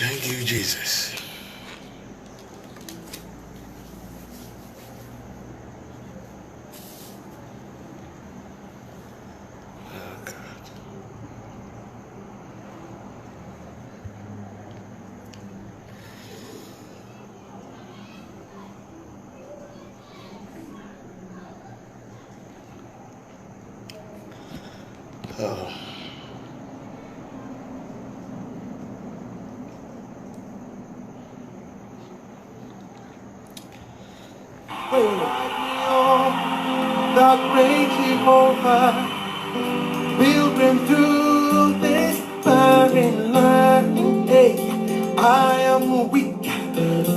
Thank you, Jesus. Oh, God. Oh. The great Jehovah, pilgrim through this barren land. Hey, I am weak,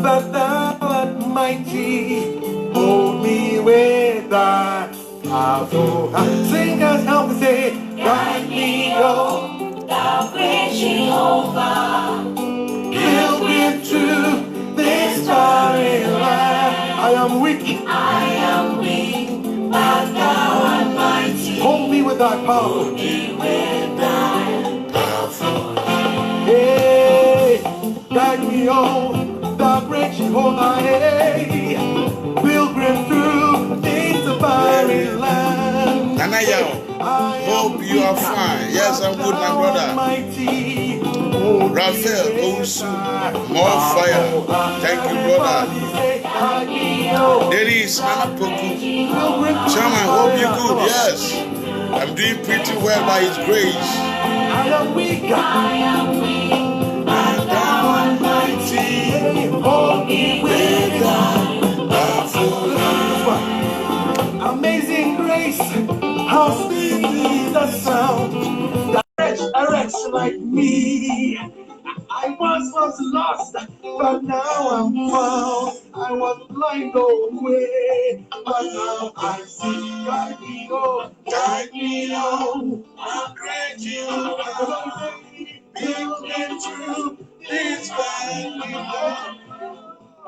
but thou art mighty. Hold me with thy powerful hand. Singers, help me say, guide me, oh, Thou great Jehovah, pilgrim through this barren land. I am weak. I am weak, but thou art mighty. Hold me with thy power. Be with thy powerful hand. Hey, guide me on the great Jehovah. Hey, pilgrim through this barren land. Nana Yao, hope you are fine. Yes, I'm good, my brother. Mighty, Raphael Owusu, more fire. Thank you, brother. Ladies, Nana Poku, Chairman, hope you're good. Yes, I'm doing pretty well by His grace. I am weak, But thou art mighty. hold me with thy Powerful hand. amazing grace. How sweet is the sound that a wretch like me. I once was lost, but now I'm found. I was blind away, but now I see. Guide me on, guide me on. How great you are. Pilgrim through this valley.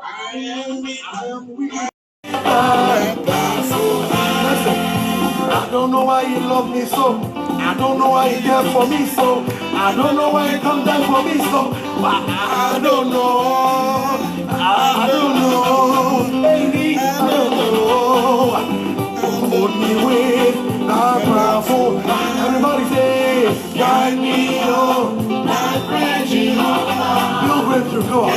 I am weak. I am weak. I don't know why you love me so. I don't know why you care for me so. I don't know why you come down for me so. But I don't know. I don't know. Baby, I don't know. Hold me with thy powerful. Everybody say, guide me on. How great you are. You'll break through. Go on.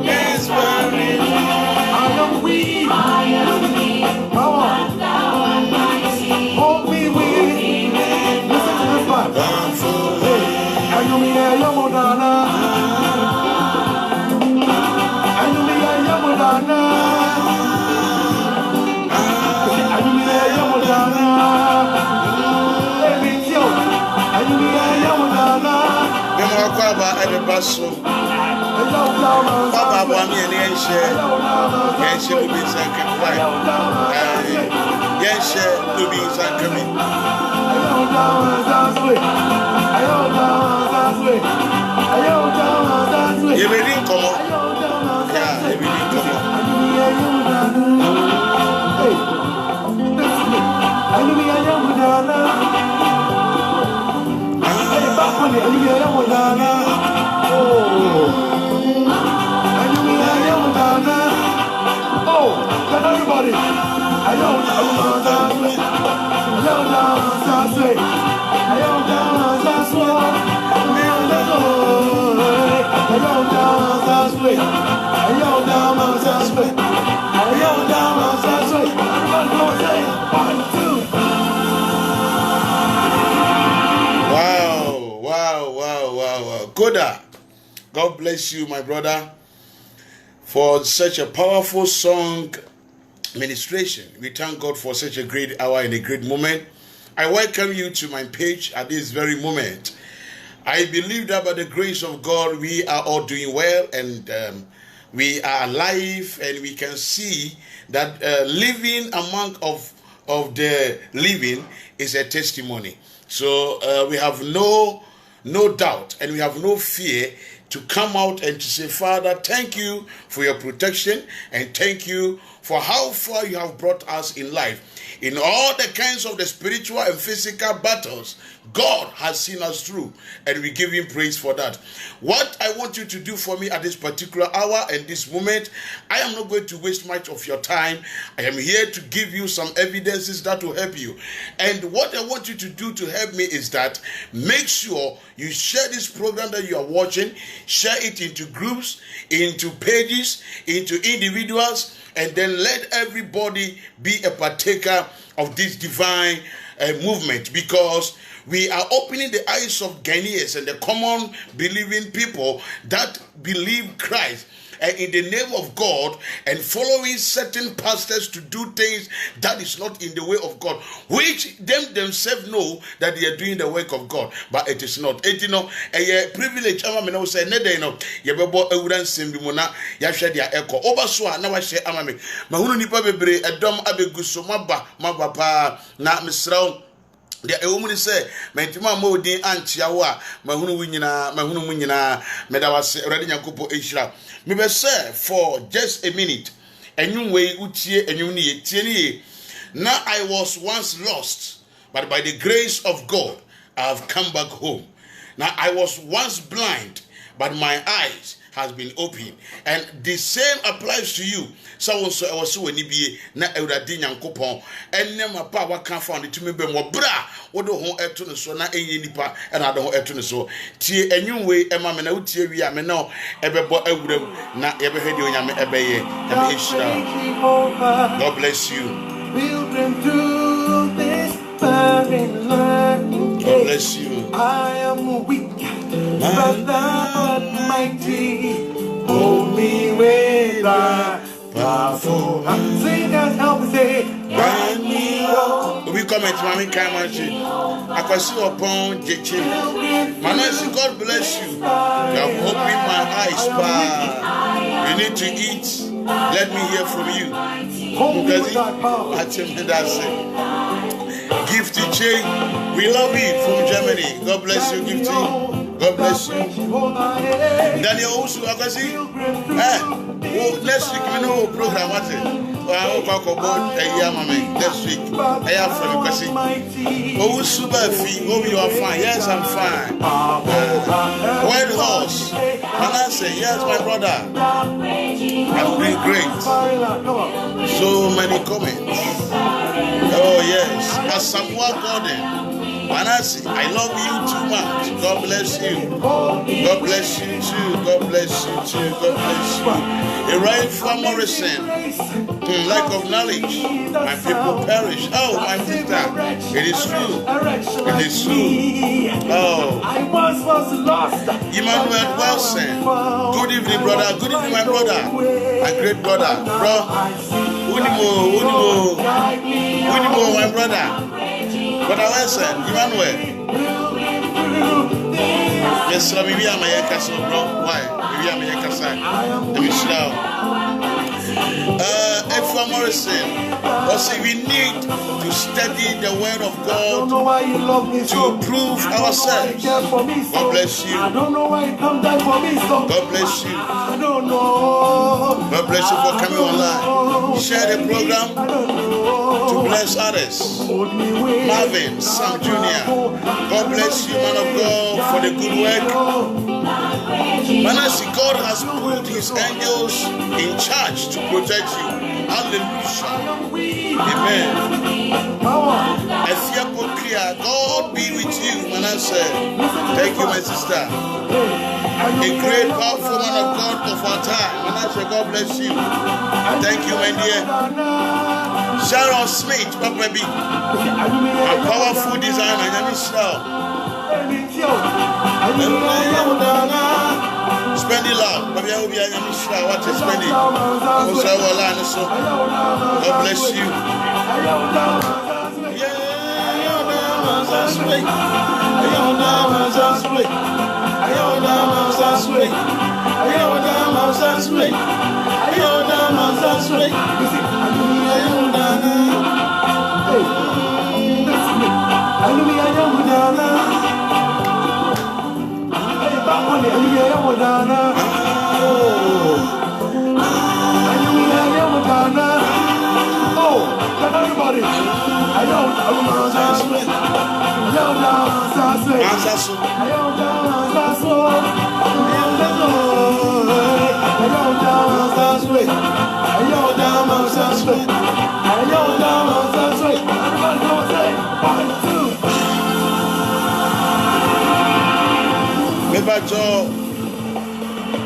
Yes, very I am weak. I am weak, Come on. but thou art mighty. Hold me with. Listen to this part. powerful. Hey, you mean I am Modana? You mean I am Modana? You mean I am Modana? Hey, me too. You mean I am Modana? Memo kwaba ebebaso. Papa bwami ene yenhye. Yenhye obi sanke kwai. Yenhye obi sanke mi. Yebedi nkomo. Ya, yebedi nkomo. Everybody, I don't Wow. Koda, God bless you, my brother, for such a powerful song ministration. We thank God for such a great hour and a great moment. I welcome you to my page at this very moment. I believe that by the grace of God, we are all doing well and we are alive, and we can see that living among of the living is a testimony. So we have no doubt and we have no fear to come out and to say, Father, thank you for your protection and thank you for how far you have brought us in life. In all the kinds of the spiritual and physical battles, God has seen us through, and we give him praise for that. What I want you to do for me at this particular hour and this moment, I am not going to waste much of your time. I am here to give you some evidences that will help you. And what I want you to do to help me is that make sure you share this program that you are watching, share it into groups, into pages, into individuals, and then let everybody be a partaker of this divine movement, because we are opening the eyes of Ghanaians and the common believing people that believe Christ in the name of God, and following certain pastors to do things that is not in the way of God, which themselves know that they are doing the work of God, but it is not. It, you know, a privilege. I'm going to say, "Nede no, yebebo ewuran simbi mona yahwe dia eko obaso a na wahye amame mahunu nipa bebre edom abeguso maba pa na misraw." The woman say, "Mentima modin antiawa, mahunu munyina, medawase already nyakopo eshira." Me be say for just a minute, enyum we utie enyum ni tie. Now I was once lost, but by the grace of God, I have come back home. Now I was once blind, but my eyes has been opened, and the same applies to you. So I was so be na Ewurade Nyankopon enema pa waka fa on to me be mo bra wo do ho eto ne so na enye nipa e na do ho eto ne so tie enwum we ema me na utie wi a me na ebebo awuram na yebe hwede onyame ebeye na be hira. God bless you. We'll dream through this burning learning. God bless you. I am weak, but thou art mighty. Hold me with thy powerful hand. Sing and help me say, guide me on. We come at Mami Kamachi. I can see upon Jechi. Manasi, God bless you. You have opened my eyes, pa. You need to eat. Let me hear from you. That's it. Gifty Che, we love you from Germany. God bless you, Gifty. God bless you. Daniel also, I can see. Next week, we know program. What's it? I hope I can go next week. I have from Kasi. Oh, super fee. Oh, you are fine. Yes, I'm fine. White Horse. And I say, yes, my brother. I'm doing great. So many comments. Oh, yes. Asamoah Gordon. Manasi, I love you too much. God bless you. God bless you too. God bless you too. God bless you. Eraifa Morrison. Lack of knowledge. My people perish. Oh, my sister. It is true. It is true. Oh. I was lost. Emmanuel Wilson. Good evening, brother. Good evening, my brother. My great brother. Bro. Unimo, my brother. But I said, Emmanuel. Yes, sir, maybe I'm a castle, bro. Why? Maybe I'm a castle. Let me slow. Effa Morrison, see, we need to study the word of God to prove ourselves. God bless you. I don't know why you come down for me, so God bless you. I don't know. God bless you for coming online. Share the program to bless others. Marvin, Sam Jr. God bless you, man of God, for the good work. Manasi, God has put his angels in charge to protect you. Hallelujah. Amen. God be with you, Manasseh. Thank you, my sister. A great, powerful man of God of our time. Manasseh, God bless you. Thank you, my dear. Sharon Smith, Papa B. A powerful designer. Spend it loud. What is spending? God bless you.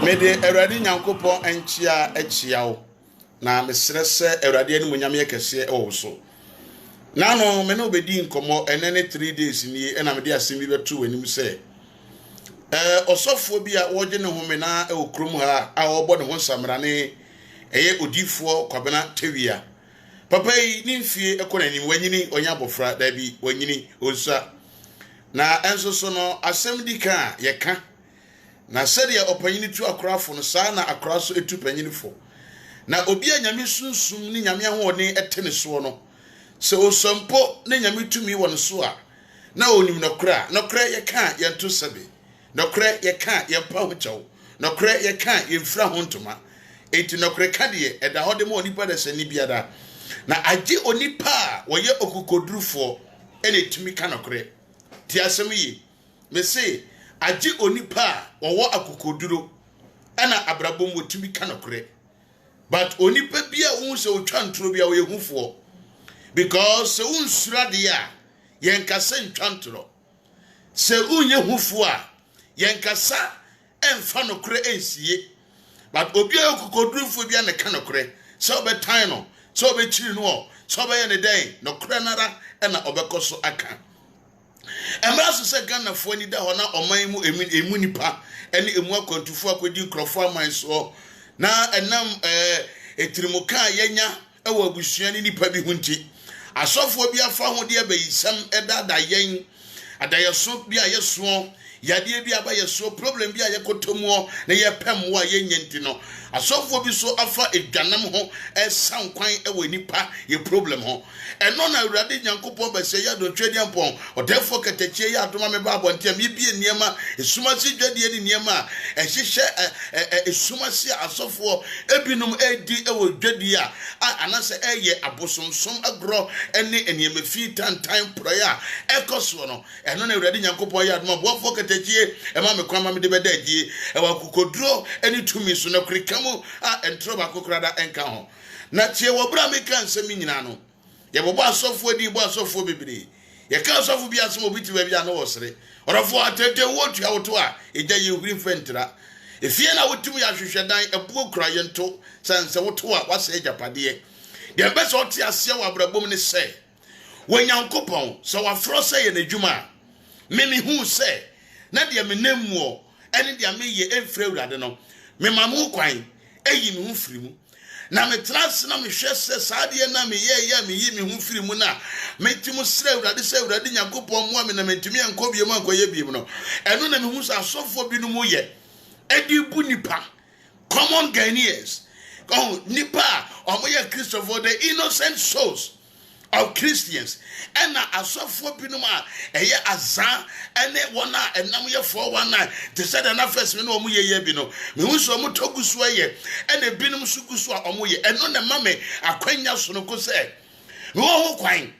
Mede Eradi Nyankopon enchia echiao na mesre se Eradi enu munyame kese e so na no me no bedi nkomo enene 3 days ni e na me de asemi betu anim se osofo bi a woje ne home na e okrom ha a obo ne ho samra ne eye odifo kwabena tewia papa yi ni mfie ekonanim wanyini onya bofra da bi wanyini onsa na enso so no asem di ka ye ka na seria opanyini tu akrafo no saa na akraso etu panyinifo na obi anyame sunsum ni nyame ahone etene so no se osompo ne nyame tumi won so a na onim nokra ye ka ye to sebe nokra ye ka ye pa ho chawo nokra ye ka ye mfra ho ntoma enti nokra ka de eda hode mo onipa da sani biada na age onipa wo ye okukodurufo ene tumi ka nokra ti asem yi me se age onipa wo akukoduro ana abrabom wotumi ka nokra but onipa bia wo se otwa ntoro bia wo ye hufo because se unsura de ya yenkasa ntwa ntoro se unye hufo a yenkasa emfa nokra ensie but obi akukodurufo bia ne ka nokra se obetan no se obechiri no se obeye ne den nokra nara na obekoso aka emraso se Ghana fo ni da ho na oman mu emu nipa ene emu akwantufo akwedi nkrofo aman so na enam etirimuka yenya ewo abusua ni nipa bi hunti asofo bi afa ho de abayisam edada yen adayeso bi ayeso yade bi abayeso problem bi ayekotomo na yepem wo ayenyenti no asofo bi so afa edwanam ho esankwan ewo nipa ye problem ho eno na Awurade Nyankopon ba se ya do twedi ampon odefo katachie ya adoma me ba abontia me bie niema esumasi dwadie ni niema ehihye esumasi asofo ebinum edi ewo dwadie a anase eye abosomsom agro ene eniema fi tantan prayer ekoso no eno na Awurade Nyankopon ya adoma bofo katachie ema me kwama me de bedadie ewa kokoduro eni tumi so na krikamu entroba kokrada enka ho na tie wo bra me kan semi nyina no ye bobo asofo di bo asofo bebere ye ka asofo bi asom obi ti ba bia no wosere orofo atete wotu awoto a eja ye huri fentra efie na wotum ya hwehwedan ebuo kura ye nto sanse woto a wasa ejapade de be so ti ase wa brabom ne se Wanyankopon so wafro se ye nadwuma memi hu se na de menamuo ene de ameye emfra Awurade no memamu kwan eyi me hu firimu na me trans na me hwese saade na me ye me yi me hu firimu na metimu sra Awurade se Awurade Nyankopon mo me na metumi ankobie mu ankoye biem no eno na me hu sa asofo bi no mu ye edi bu nipa common Ghanaians nipa omoye Christopher the innocent souls of Christians and asofo binum a eye azan ene wona enam ye 419 te said na first me no omu ye bi no me hu so omu togusu ye ene binum sugusu a omu ye eno na mame akwanya so no ko se me wo ho kwan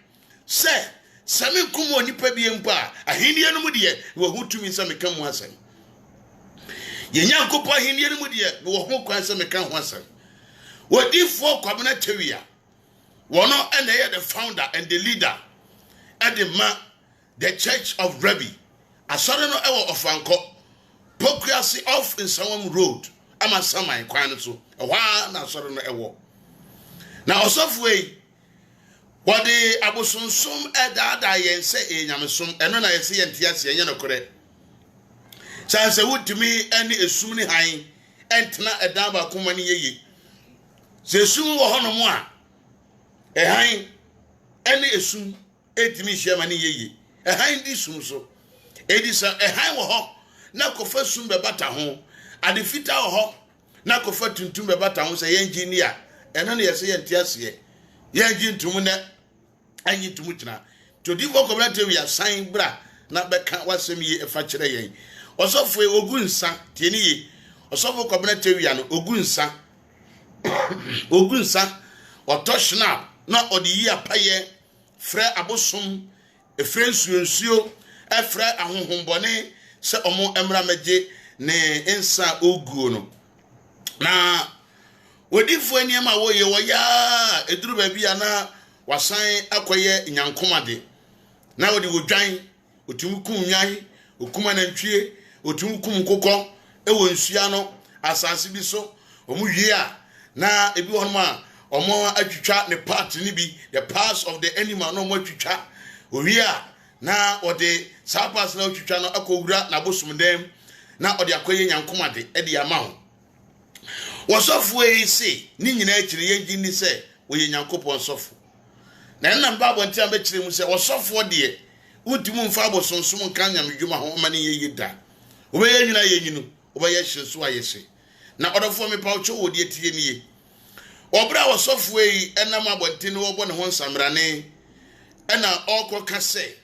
se sami kumo nipa bi empa ahini enu mu de wo hu tumi se me kan ho asem ye Nyankopon ahini enu mu de wo ho kwan se me kan ho asem wodifo kwabena tewia Wono and they are the founder and the leader at the Church of Rabbi. Asareno ewo ofanko Pokrasi off in Sawam Road. Ama sama kwan so. Wa na asareno ewo. Na osofwe what the abosonsum edada yen say enyamesom eno na yesi entiase enye nokore. Chance wutumi ene esum ni han entna edaba komani yeye. Se esum wo hono mo a ehan ene esum etimi hia mani yeye ehan di sum so edisa ehan wo ho na kofa sum be bata ho adefita wo ho na kofa tuntum be bata ho se engineer eno na yese yentiase ye engintum na anyi tumu kina to di vo community we assign bra na beka wasem ye efa kire yen osofo ogunsa tie ni ye osofo community we no ogunsa ogunsa otoshna na odi yi apaye frɛ abosom efrɛ nsuo efrɛ ahohombɔne sɛ ɔmo emra megye ne ensa oguo no na odifo eniema woye woya eduru ba bia na wasan akoye nyankomade na wodi wodwan otumukum nwan okuma nantwie otumukum kokɔ ewo nsua no asase bi so omu wie a na ebi won ma omo atwitwa ne part ni bi the parts of the animal no mo atwitwa owie a na ode sapas na atwitwa no akowura na bosomdem na ode akoye nyankomade e de ama ho wasofo e se ni nyina akire yengi ni se oye nyankopon sofo na nna mbabo ntia be kire mu se wasofo de utimu mfa abosonsom kan nyamedwuma ho ma ne yeyida obeye nyina yenyinu obeye hyeso ayese na odofo me pawcho wodi etie niye obra wasofo yi enam abonte ne wobo ne ho nsamrane ena okroka se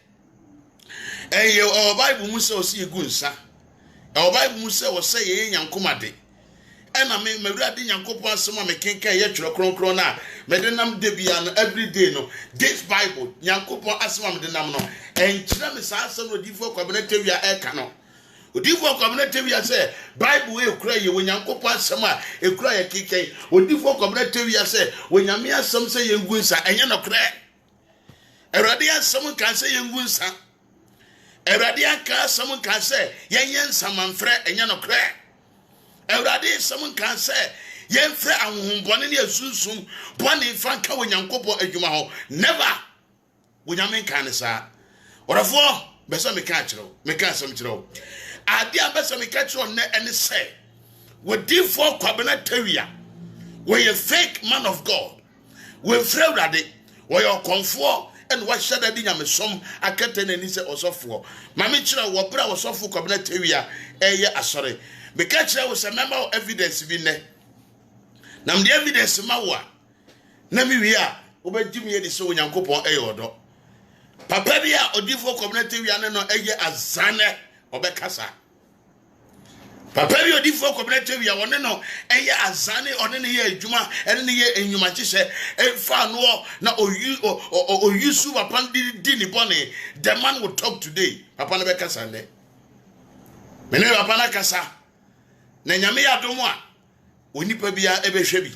eye o bible mu se osi egu nsa o bible mu se wo se ye nyankomade ena me mawurade nyankopon asema me kenka ye twere kronkron na me de nam de bia no every day no this bible nyankopon asema me de nam no enkyira me saa asem no difo kwabena eka no odifo kwabena tewia se bible e kura ye nyankopon asema e kura ye kenkan odifo kwabena tewia se nyame asem se ye ngu nsa enye no kra erade asem kan se ye ngu nsa erade aka asem kan se ye nsamanfre enye no kra Eurade someone can say, Yen fre and one in your soon, one in Franca when Yankopo Ejumaho, never when Yamin can say, or a four, Bessa Mecatro. I dear Bessa Mecatro and say, with deep for Quabanateria, where you fake man of God, with Freurade, where your comfort. And what should I be? I'm a some I can't tell any say or so for. My Mitchell, what bra was so for Quabanateria, sorry. Because there was a member of evidence in there. Now the evidence mawa. Na mi wia, obejimi ye de so Nyankopon eyodo. Papa bia odifo community wia no eye azane obekasa. Papa bia odifo community wia won no eye azane one ne ye adwuma ene ne ye enwuma chise fa no na oyusu papa di ni bone. The man will talk today. Papa no bekasa ne. Mene papa na kasa. Na nyame ya domo a onipa bia ebehwe bi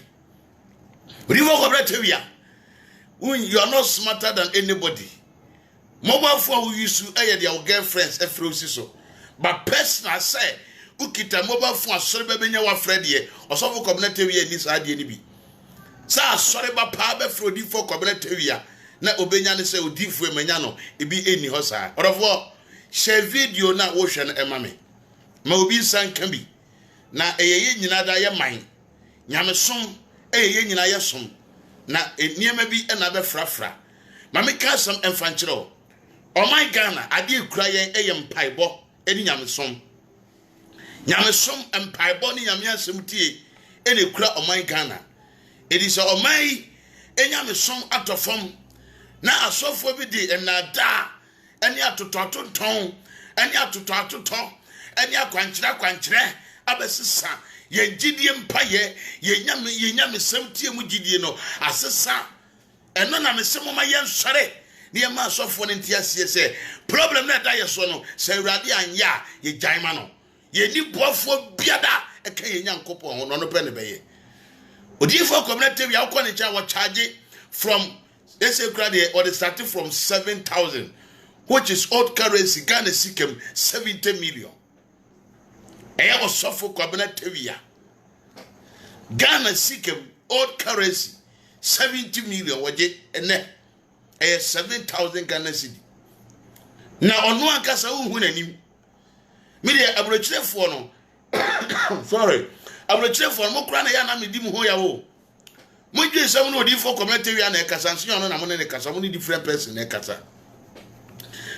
rivo kobretewia you are not smarter than anybody mobile phone who use your girlfriends efrosi so but personal say ukita mobile phone asore bebenya wa friend ye osofo kobretewia ni sa de ni bi sa asore ba pa be frodi for kobretewia na obenya ne se odifu emanya no ebi eni ho sa orofo share video na wo hwe no emame ma obi san kan bi na eyeye nyina da ye man nyamesom eyeye nyina ye som na eniema bi na be frafra ma me ka sam emfankyere o my Ghana ade ekura ye eye mpaibo eni nyamesom mpaibo ni nyame asem tie eni ekura my Ghana edi so my enyamesom atofom na asofo bi di na da eni atototon eni atototon eni akwankyere abesisa ye gidie mpaye ye nyame semtie mu gidie no asesa eno na mesemo ma ye nsore ne ye ma asofo ne ntiasie se problem na da ye so no se urade anya ye gyaima no ye ni boafo biada e ka ye nyankopon ho no pe ne beye odifo community we akọ ne cha wo charge from they say credit or they started from 7,000 which is old currency Ghana sikem 70 million. I was suffer Kwabena Ghana sikem old currency 70 million waje ene 7,000 Ghana cedi. Na onu akasa hu nanim. Me de abrochirefo no. Sorry. Abrochirefo mo kura na ya na medi mu ho ya wo. Mo dwe sam no odifo community wi na ekasa nso no na mo ne kasa mo ni different person na ekasa.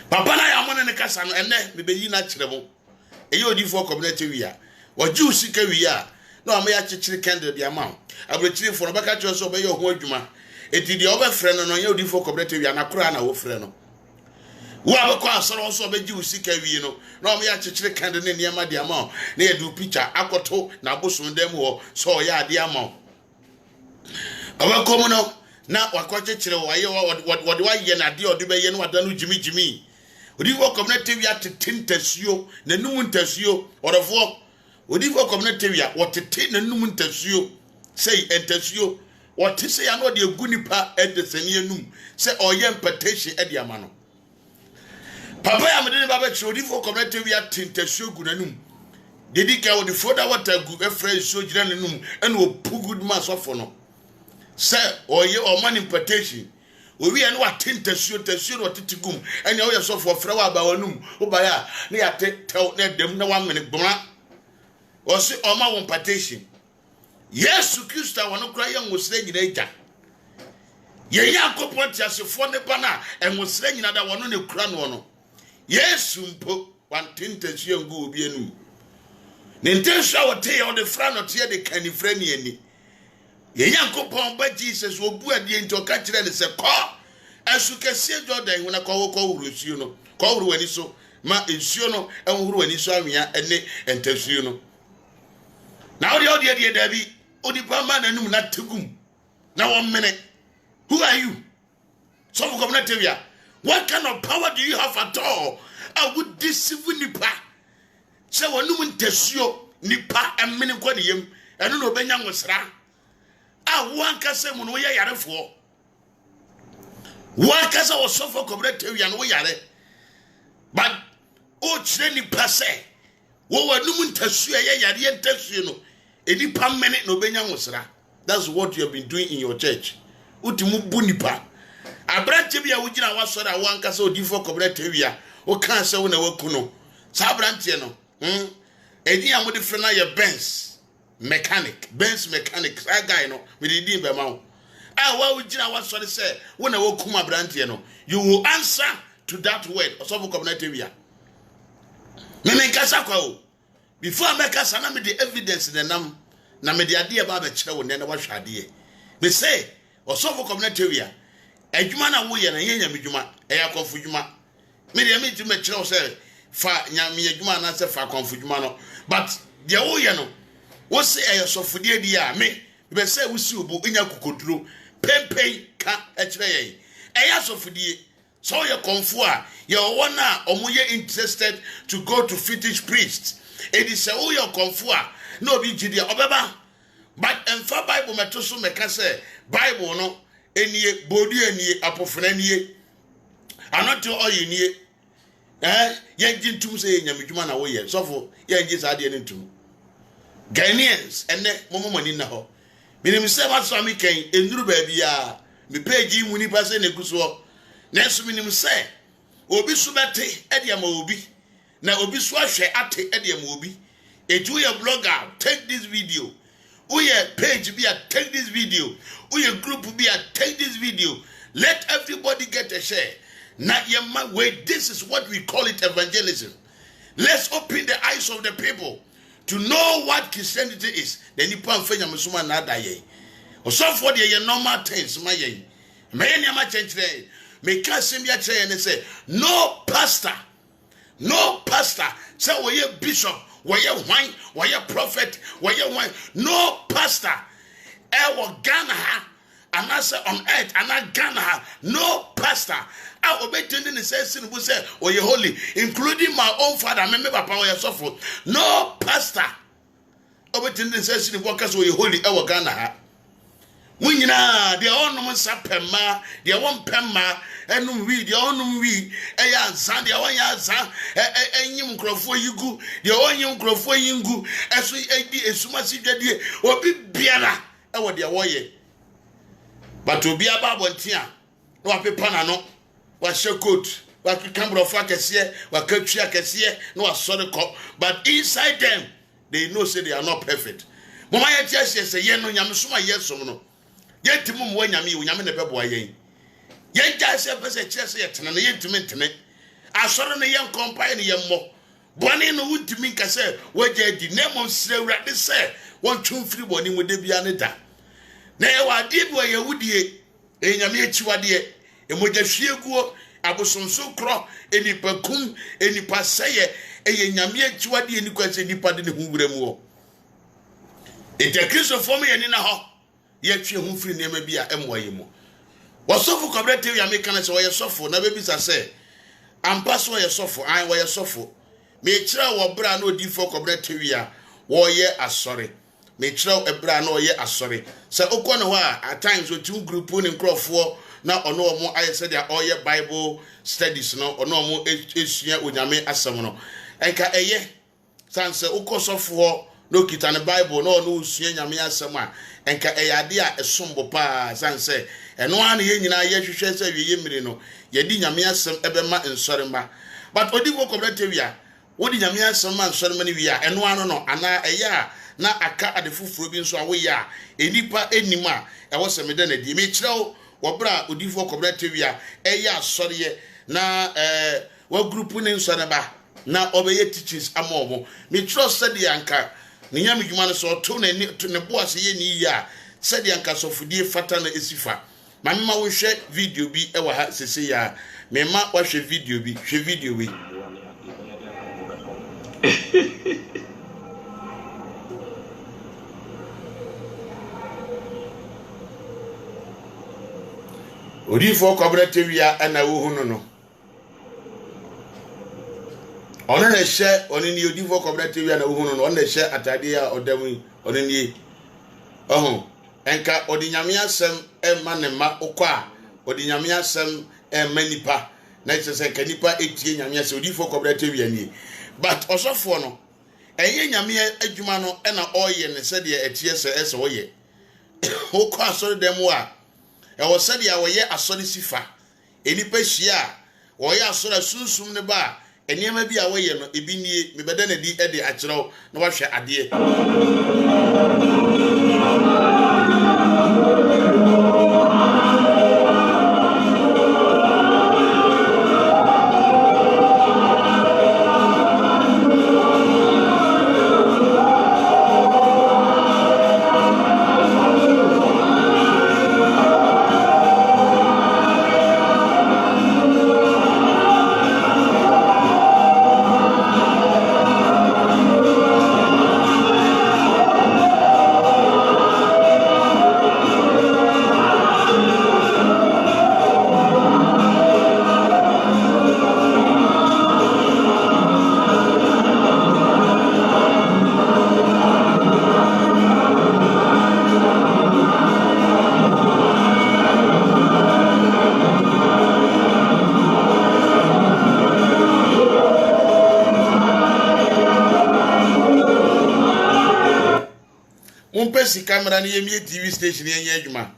Papa na ya mo ne kasa no ene me be yi na kire mo. Eyi odifo community wi a waju sika wi a na o me ya chichiri candle bi ama abrochirefo no baka kire so be ye ho adwuma eti de obefre no no ye odifo community wi na kura na wo frɛ no wo abekọ asoro so be ji usika wi no na o me ya chichiri candle ne niam de ama na ye du picture akoto na bosom dem ho so o ya de ama abekọ mu no na wakɔkyekere waye wɔde waye na de ɔde bɛyɛ no wada no jimi odifo community wi atete ntasuo na num ntasuo ɔrɔfo odifo community wi wɔtete na num ntasuo sei ntasuo wɔte sei ya no de egu nipa edesani enum sɛ ɔyɛ impartation ade ama no papa ya mede ne baba kyerɛ odifo community wi atete ntasuo gu nanum dedi ka wɔde foda water gu efra so gyina nanum ɛna opu good man sɔfo no sɛ ɔyɛ ɔman impartation owi ene wa tentasuo no tetigum ene wo yeso fo frɛ wa ba wanum wo ba ya na ya tew na dem na wa mene gbona wo se oma won patation Yesu Kristo wono kura ye ngosre nyina agya ye yakopon tiasefo ne ba na engosre nyina da wono ne kura no no Yesu mpo wan tentasuo ngu obi enum ne ntensua wo te ye wo de fra no te ye de kanifra ni ani ye yakopon ba Jesus obu adie nti o ka kire ne se ko asukese Jordan wona ko wurusuo no ko wuru wani so ma ensuo no enwuru wani so awia ene entasuo no na odi dabi odi pa ma nanum na tegum na won mene. Who are you? Some community here. What kind of power do you have at all? I would deceive nipa se wonum ntasuo nipa emene ko ne yem eno no benya nwosra one kasa mu no ye yarefo one kasa was suffer community and we yare but o kire ni pase wo wanum ntasuo ye yare ntasuo no enipa mene no benya nwosra. That's what you have been doing in your church. Utimu bunipa abranche bia wo gina wasora one kasa odifo community wia o kan se wo na wakuno sa abranche no edi amode frɛ na ye Benz mechanic that guy no we didn't be ma wa wo gina wasore say wo na wakum abranche no you will answer to that word so for community wia me kasa kwa o before make kasa na me the evidence na nam na me the ade ba ba kire wo na wa hwade me say osofu community wia adwuma na wo ye na yenya medwuma eya konfu dwuma me de me ti me kire wo say fa nya me adwuma na say fa konfu dwuma no but de wo ye no wo say eya sofudie di a me be say wo si obo nya kokoduro pempei ka e kire ye eya sofudie so ye konfu a ye wo na omoye interested to go to fetish priest e di say wo ye konfu a na obi gidi obeba. But enfa Bible meto so meka say Bible no enie bodu enie apofena nie anoto oyenie yengi ntum say nyamedwuma na wo ye sofo yengi sa de ntum Ghanaians ene momomani na ho minim say what so me kan enuru ba bia me page mu ni pa say na guso na so minim say obi so bete e de ma obi na obi so ahwe ate e de ma obi eju ye blogger take this video. Uye page be a take this video. Uye group be a take this video. Let everybody get a share. Not your way. This is what we call it evangelism. Let's open the eyes of the people to know what Christianity is. Then you put Fenya Musuma nada ye. Or so for the normal things, my ye. May never change there. May Kasimia chair and say, no pastor, say we a bishop. Why wine, why a prophet, why wine, no pastor, ever Ghana, and I say on earth, and I Ghana, no pastor. I obey tending the same who say, oh, you holy, including my own father, remember power suffer. No pastor, obey tending the same workers, oh, you holy, ever Ghana. When you know, they all know Sapema, they won't Pema. And we, the only we, a son, the one yazan, a young crop for you go, the one young crop for you go, as we a sumasi daddy, or be biana, and what they are way. But to be a babantia, no pepana, was your coat, what you come of Fakasier, what Kutria Cassier, no a sort of cop, but inside them, they know say they are not perfect. Mamma, yes, say, yen no yamusuma, yes, or no. Yet to mum when yami, when yamin a baboy. Yen jase pese chese yetena na yentime ntene asoro na yen compare na yen mo bone no wuntimi nka se waje di nemo sire wrade se won twumfiri bone mu de bia ne da na ye wade bi ye wudie enyame achiwade emoja hwieguo abosonso kro enipakum enipa seye enyame achiwade enikwase nipa de ne huwuramu o ete Kristo fo me ye ni na ho ye twe hu firi nema bia emwa ye mu Wasofo Kwabena TV American say we sofo na baby say ampa so we sofo an we sofo me kira wo bra na odifo Kwabena TV a wo ye asori me kira e bra na wo ye asori say okọ no ha at times we two group ni nkrofo na ono omo aye say dia all ye Bible studies no ono omo esua onyame asem no enka eye sanse okọ sofo no kita ne Bible no no usua nyame asem a enka eyade a esombo pa sanse eno an ye nyina ye hwehwe se wie yemire no ye di nyame asem ebema ensorema but odifo Kwabena TV a wodi nyame asem ma ensorema ne wi a eno an no ana eya na aka adefufuro bi nso awo ya enipa enima ewo se mede na di me kirewo wo bra odifo Kwabena TV a eya asoriye na wa group ne nsore ba na obeye teachings amomo me trust said yanka ne nyame dwuma no so to ne boase ye ni ya said yanka sofudie fata na esifa mamma wo hwe video bi ewa ha sese ya mema wa hwe video bi odifo Kwabena TV a na wo hunu no ona na hye oni ni odifo Kwabena TV a na wo hunu no ona hye atade a odam oni ni enka odi nyame asem ema ne ma okwa odi nyame asem ema nipa na itse kanipa etie nyame asem odifo Kwabena TV ani but osofo no enye nyame adwuma no na oye ne se de etie se oye okwa asori dem a e wo se de woye asori sifa enipa hia woye asori sunsum ne ba enema bi a woye no ebi nie mebeda na di ede akyerew na wahwe ade Pesi camera ni yemi TV station yenye adwuma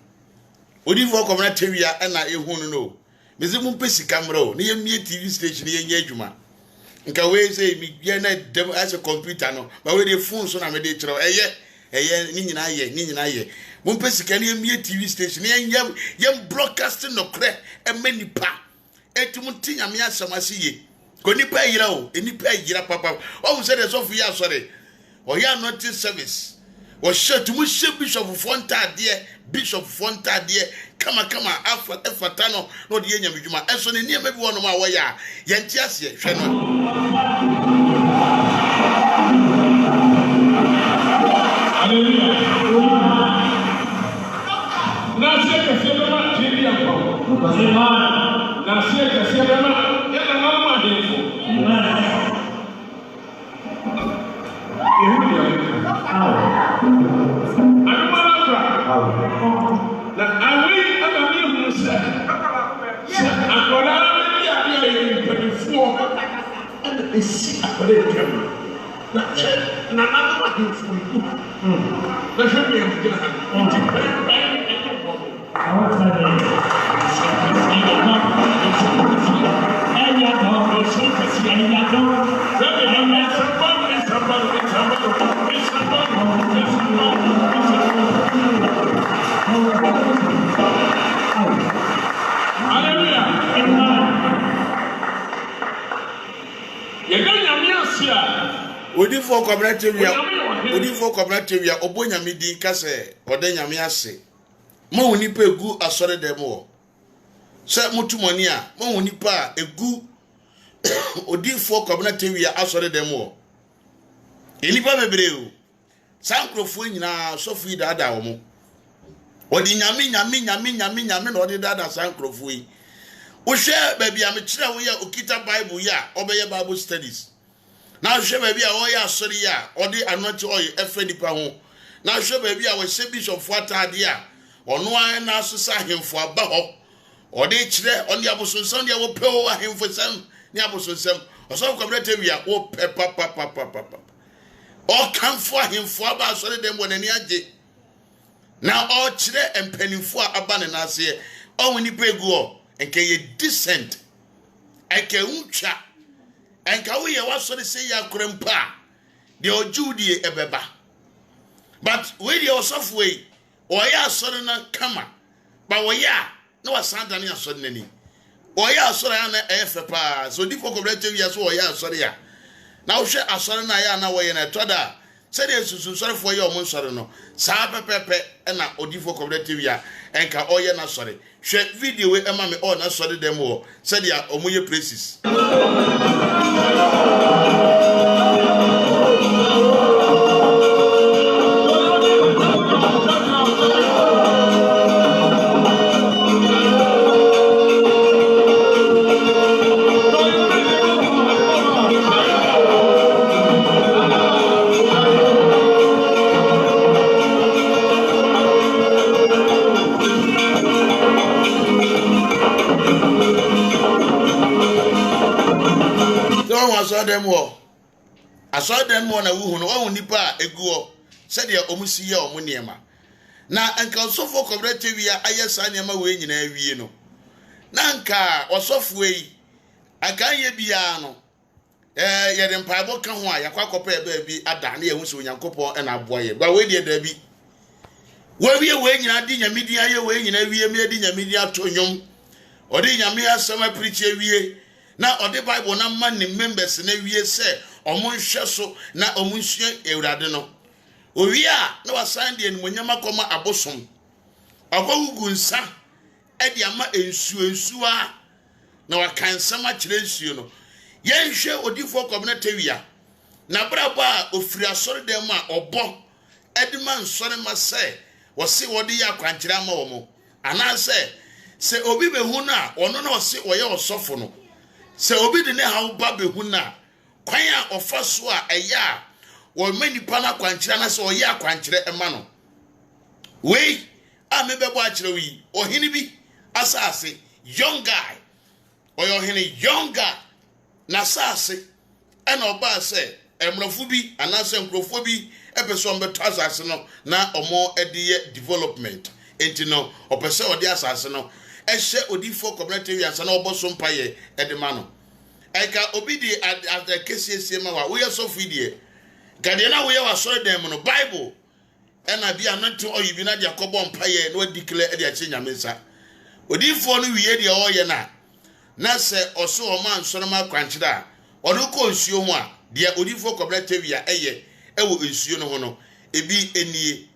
odifo Kwabena TV a na ehunu no mezi pesi camera o ni yemi TV station yenye adwuma nka we say mi gye na dem as a computer no ba we dey phone so na me dey kire eye ni nyina ye pesi kan yemi TV station yenye yem broadcasting no kre emanipa etum tinyame asamase ye ko nipa yira o enipa yira papa o say the so for ya sorry o ya not service was shut to Bishop Bishop Fontade, kama afatano, no the Yenya Bijuma, and so near maybe one of my way, Yantiasia, Odifo Kwabena TV obonya midi kase ode nyame ase ma woni pa egu asore dem wo se mutumoni a ma woni pa egu Odifo Kwabena TV asore dem wo enipa bebreu sankrofo nyina sofu dada wo mo odi nyame na odi dada sankrofo yi wo hwe baby am kire wo ya okita bible ya obeye bible studies na hwe baby a wo ya asori ya odi anointing oil efe nipa ho na hwe baby a wo hye bishop fuatade a ono an na asesa hemfo aba ho odi kire oni abosonsan dia wo pewo ahemfo sam ni abosonsam oso kwabete wi a wo papa o kanfo ahemfo aba asori dem wonani age na o kire empanifo aba ne na ase o woni pegu o enke ye decent enke untwa enka wo ye wasori se ya krempa de ojudie ebeba but we dey osof we o ya asori na kama ba wo ya na wasanda ne asori nani o ya asori na efe pa so di fokoblet wi so o ya asori ya na wo hwe asori na ya na wo ye na toda se de susu sori fo ye o mo sori no sa pepepe na odifo koblet wi ya enka o ye na sori hwe video we ema me o na sori dem wo se de o mo ye praises aso dem mo na wuhu no wo nipa eguo se de omusi ye omuniema na anka osofo cooperative ya ayesa niema we nyina awie no na anka osofo yi aka ye bia no ye de mpaabo ka ho a yakwakopa eba bi ada na ye hu se onyankopon na aboye ba we de da bi we nyina di nyamidi aye we nyina wie me di nyamidi atonyom odi nyame asema preach awie na odi bible na man ni members na wie se omo nhwe so na omo nhwe ewrade no owie a na wasan de enmonyama koma abosom akwagugu nsa edi ama ensu a na wakansama kire nsuo no ye nhwe odifo community wia na braba ofiri asori dem a obo edi man sori ma se wose wodi ya kwankire ama wo ana se obi behu na ono na wose oye osofo no se obi de ne hawo ba behu na kwan a ofa so a eya wo manipa na kwankire na se oye akwankire ema no we a mebebo akire wi ohini bi asase young guy oyo ohini young guy na sase ena oba se emrofu bi anase nkrofo bi epeso mbeto asase no na omo ediye development enti no opese odi asase no ehye odifo community wi ansa na oboso mpaye edema no eka obi di after kesiesie ma wa we so fidie gade na we wa so dem no bible ena bia nanto oyibi na dia kobo mpaye no declare dia che nyamensa odifo no wiye dia oye na se oso o man so no ma kwanchira odo ko nsuo ho a dia odifo community wi a eye ewo nsuo no ho no ebi enie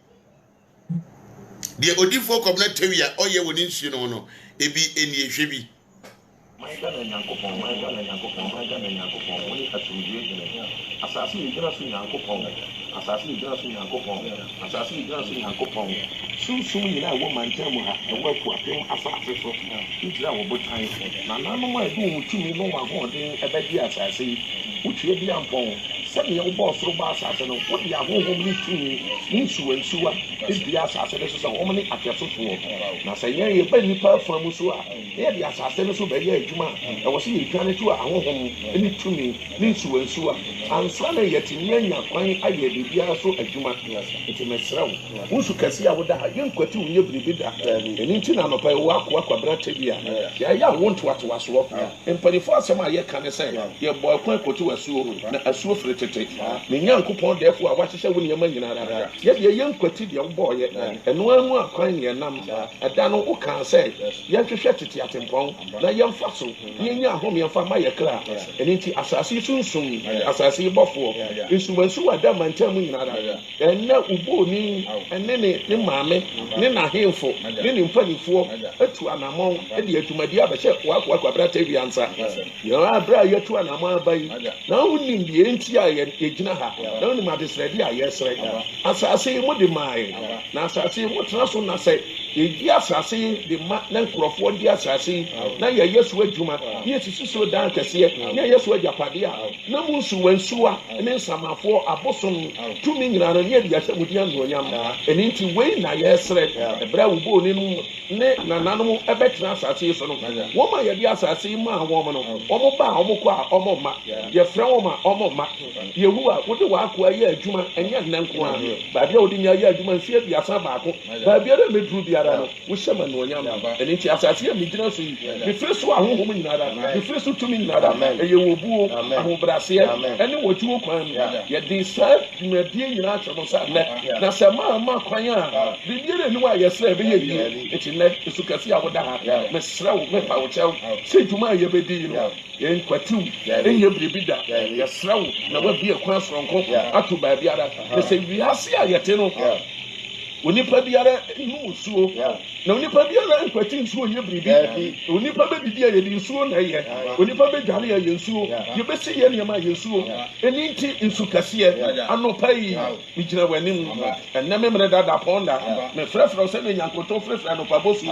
dia odifo community wi a oye wo nsuo no ho no ebi enie hwebi Maika na Yankopon, woni atumdie gene. Asase ni gina so Yankopon. Asase ni gina so Yankopon. Sum nyina wo mantam ha, e wo ku apem asase so. Ntira wo botan. Na nanu ma edu mutumi no wa ho den e ba di asase. Utue bi ampon. Sani wo bo soro ba asase no, wo di ahohom ni tumi, ni suwansuwa. Ebi asase no so wo mani afiasofo. Na se yen ye ba nipa famu so a, e di asase no so ba ye adwuma e wo se ye twane to ahohom ni tumi, ni suwansuwa. Ansa na ye tinye nya kwan aye bibia so adwuma. Enti mesrawo. Unsu kase a wo da yen kwati unye bribi da. Eni nti na nopa wo akwa brata bia. Ya wonto waso. Empanifo asem a ye kan se ye boy kwan kwatu wasuo na asuo fretete. Me Nyankopon defo a wahyehyɛ wo niyama nyinara. Ye de yen kwati de wo boye. Eno anu akwan ye nam. Ada no wo kan se ye hwehwɛ tete atempɔn na ye mfa so. Ye nya ahom ye mfa ma ye kra. Eni nti asase sunsum asase bɔfo. Nsuwansu ada mantam nyinara. Enna ubo ni ene ne maame ne na hemfo ne ne mpanifo atu anamon e de adwumadi abɛhyɛ wakwa brata wiansa. Ye abra ye tu anamon abai. Na wonim die nti a ye gina ha. Na wonim adesredi a ye srɛ. Asase mo de mai. Na asase mo tena so na sɛ Ye asase the ma na nkrofo di asase na ye yesu adwuma ye sisi so dan kese ye yesu ajapade a na munsu wansu a ne nsamafo abosom tumi nyina no ye dia hyemudi anonyam eni nti wei na ye sere ebra wo bo ni ne nananom ebetena asase so no wo ma ye di asase ma wo mo no omo ba omo ko a omo ma ye frɛ wo ma omo ma yehu a wo de wa akwa ye adwuma enye nnanko a ba bia wo di nya ye adwuma nsia bia sa baako ba bia de medru biara no wo hyema no onyam eni nti asase ye megyina so yi me frɛ so ahohom nyina da me frɛ so tumi nyina da eye wo buo ahobrase ene wo tuo kwan ye di sa dwumadie nyina atwo sa na sɛ ma kwan a bibiere ni wa ye sɛ be ye yi eti na esukasi a wo da ha me srɛ wo me pa wo kyɛw sɛ dwuma ye be di no ye nkwatu enye bribi da ye srɛ wo na wa bi ekwan soronko ato ba biara ne sɛ wiase a ye te no onipa biara nu suo na onipa biara nkwati nsuo ye bribi onipa be bidi ye di nsuo na ye onipa be dware ye nsuo ye be se ye niam ye nsuo eni nti nsukase anopa yi bigina wanim enna memre dada ponda me frefro se ne nyankoto frefra no pa bosu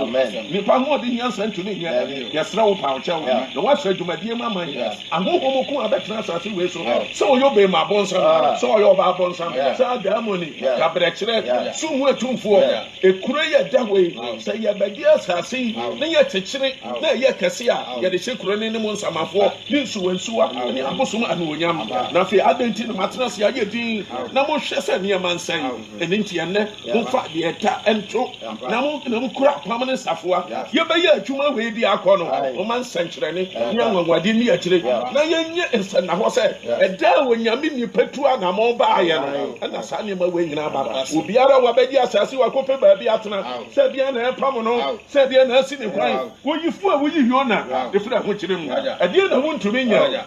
nipa ho de nyansa ntuni nya ye sra wo pa ocha wo na wa sra dwumadie mama ahohom ko abetena asase we so so yo be ma bonsa so yo ba bonsa sa damoni ka brekire sumu tumfo ekure ye dawe say ye bagi asase na ye tekire na ye kase a ye de hekure ne mu nsamafo ni nsuwansuwa ni abosom anonyam na fe adenti no matras ya ye din na mo hwe se ne mansan enti enne mo fa de eta ento na mo kura pamane safoa ye be ye adwuma we di akono mo mansan kire ne nya nwawade ni ya kire na ye nye ensan na ho se eda wonyame ni petua na mo ba ye no na sa ne ma we nyina baba obiara wa bagi asase wa kope ba bi atena se bia na epam no se bia na asi ne kwan wo yifu a wo yi hiona efira ho kire mu ade na wo ntumi nya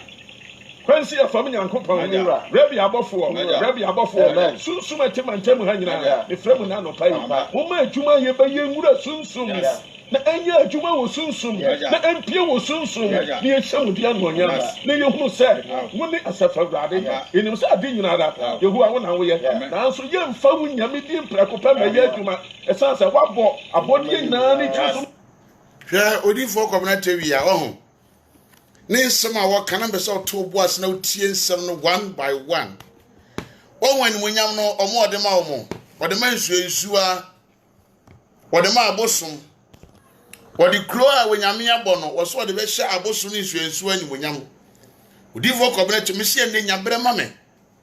kwansi afam nyankopon rabi abofo sunsum atemantem ha nyina efira mu na no pai wo ma adwuma ye ba ye nwura sunsum na enye adwuma wo sunsum na empie wo sunsum na ye hyemudi anonyam na ye hunu se wo ni asafawrade enim se ade nyina da yehu a wo na wo ye na so ye mfa wo nyame di mprakopa ma ye adwuma esansa wabo abodie nyina ni tuso hwe odifo community wi a ohu ni nsema wo kana be so to boas na utie nsem no one by one onwan munyam no omo ode ma omo ode ma nsuensuwa ode ma abosom ode kro a wenyame abo no wo so ode be hye abosom ni nsuensuwa ni munyam odifo community me se ne nyabre ma me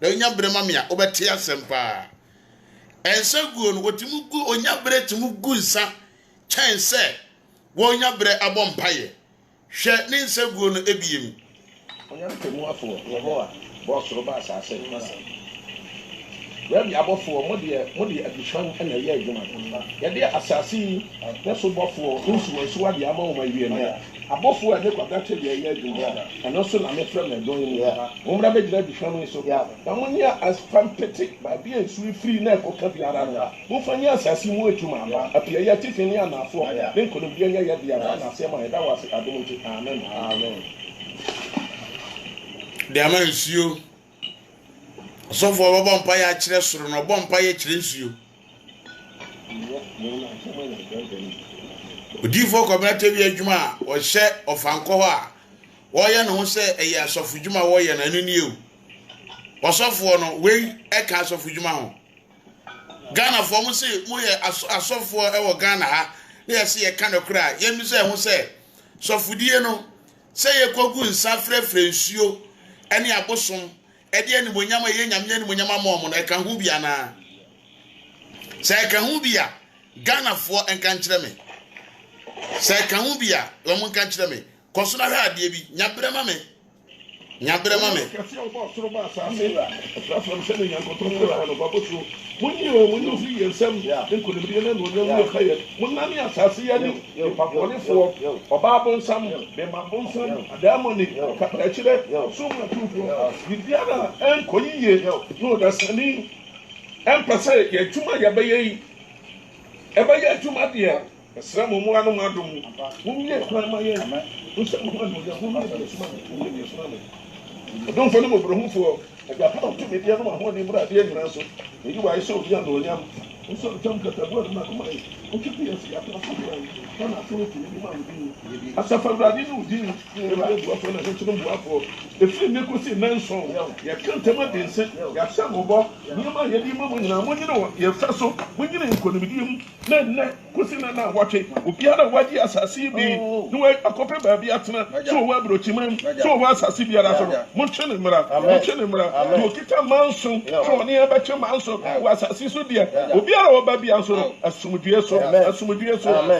na nyabre ma me a obete asempa ense guo no wotimu gu onyabre timu gu nsa chense wo nyabre abompaye hwe ne nse guo no ebiem onyame temu afo wo ho a boss roba asase Rabi abofo modi adishwan na ye adwuma ye de asase na so bofo nsuwansu ade ama wo ma wie no abofo a ne kwagate de ye adwuma na so na me frem na don mu mo mra be gira adishwan so na mo nya asfampete ba bi ensu free na ko ka biara no mo fanya asase mu adwuma apia ye tifini anafo ne kono bia nya ye dia na asema ye da wase adom ti amen de amansuo so for baba mpa ya kire soro no bompa ya kire nsuo odifo community wi adwuma o hye ofanko ho a wo ye no ho se eye asofu dwuma wo ye na nani ewu osofo no we eka asofu dwuma ho Ghana for mo se mo ye asofo e wo Ghana ha na ye se ye ka no kra ye mi se ho se sofudie no se ye kogu nsa frefre nsuo ene abosom ede ni bonyama ye nyamye ni bonyama mo no eka hu bia na se eka hu bia Ghana for enka nkyere me se eka hu bia wo mo nka nkyere me koso na hwa ade bi nyabre ma me kasi o boss roba asase frafram se ne nyankoto fra no babosu munyi fi yensam den ko libri na no nyamu khaye munani asase ya ni papole fo oba bonsam be ma bonsam adamoni ka kire so mu tufu bibiara en koyiye no da sani en pase ye tuma ya bayi e bayi tuma de esra mo mu anu madum munye kwa ma ye nso mo anu ya ho ne suma don't follow me, bro. For I got to be the other one, the brother, so you are so young, so jam kata bo na kuma o ki bi esi atra so na na so ti ni ma udi asafa bradi ni udi ni ba do afo na so ti no bo afo e fi me ko si nanso ya kanta ma de nse ya sha mo bo ni ma ye di mo nyina mo nyina ye fa so mo nyina nkonimdi mu na ko si na na watwe obi ara waji asase bi ni wa akope ba bi atena so wa brochimam so wa asase bi ara so mo twene mra do kita manso so ni e ba che manso wa asase so dia obi ara oba bi anso asumdue so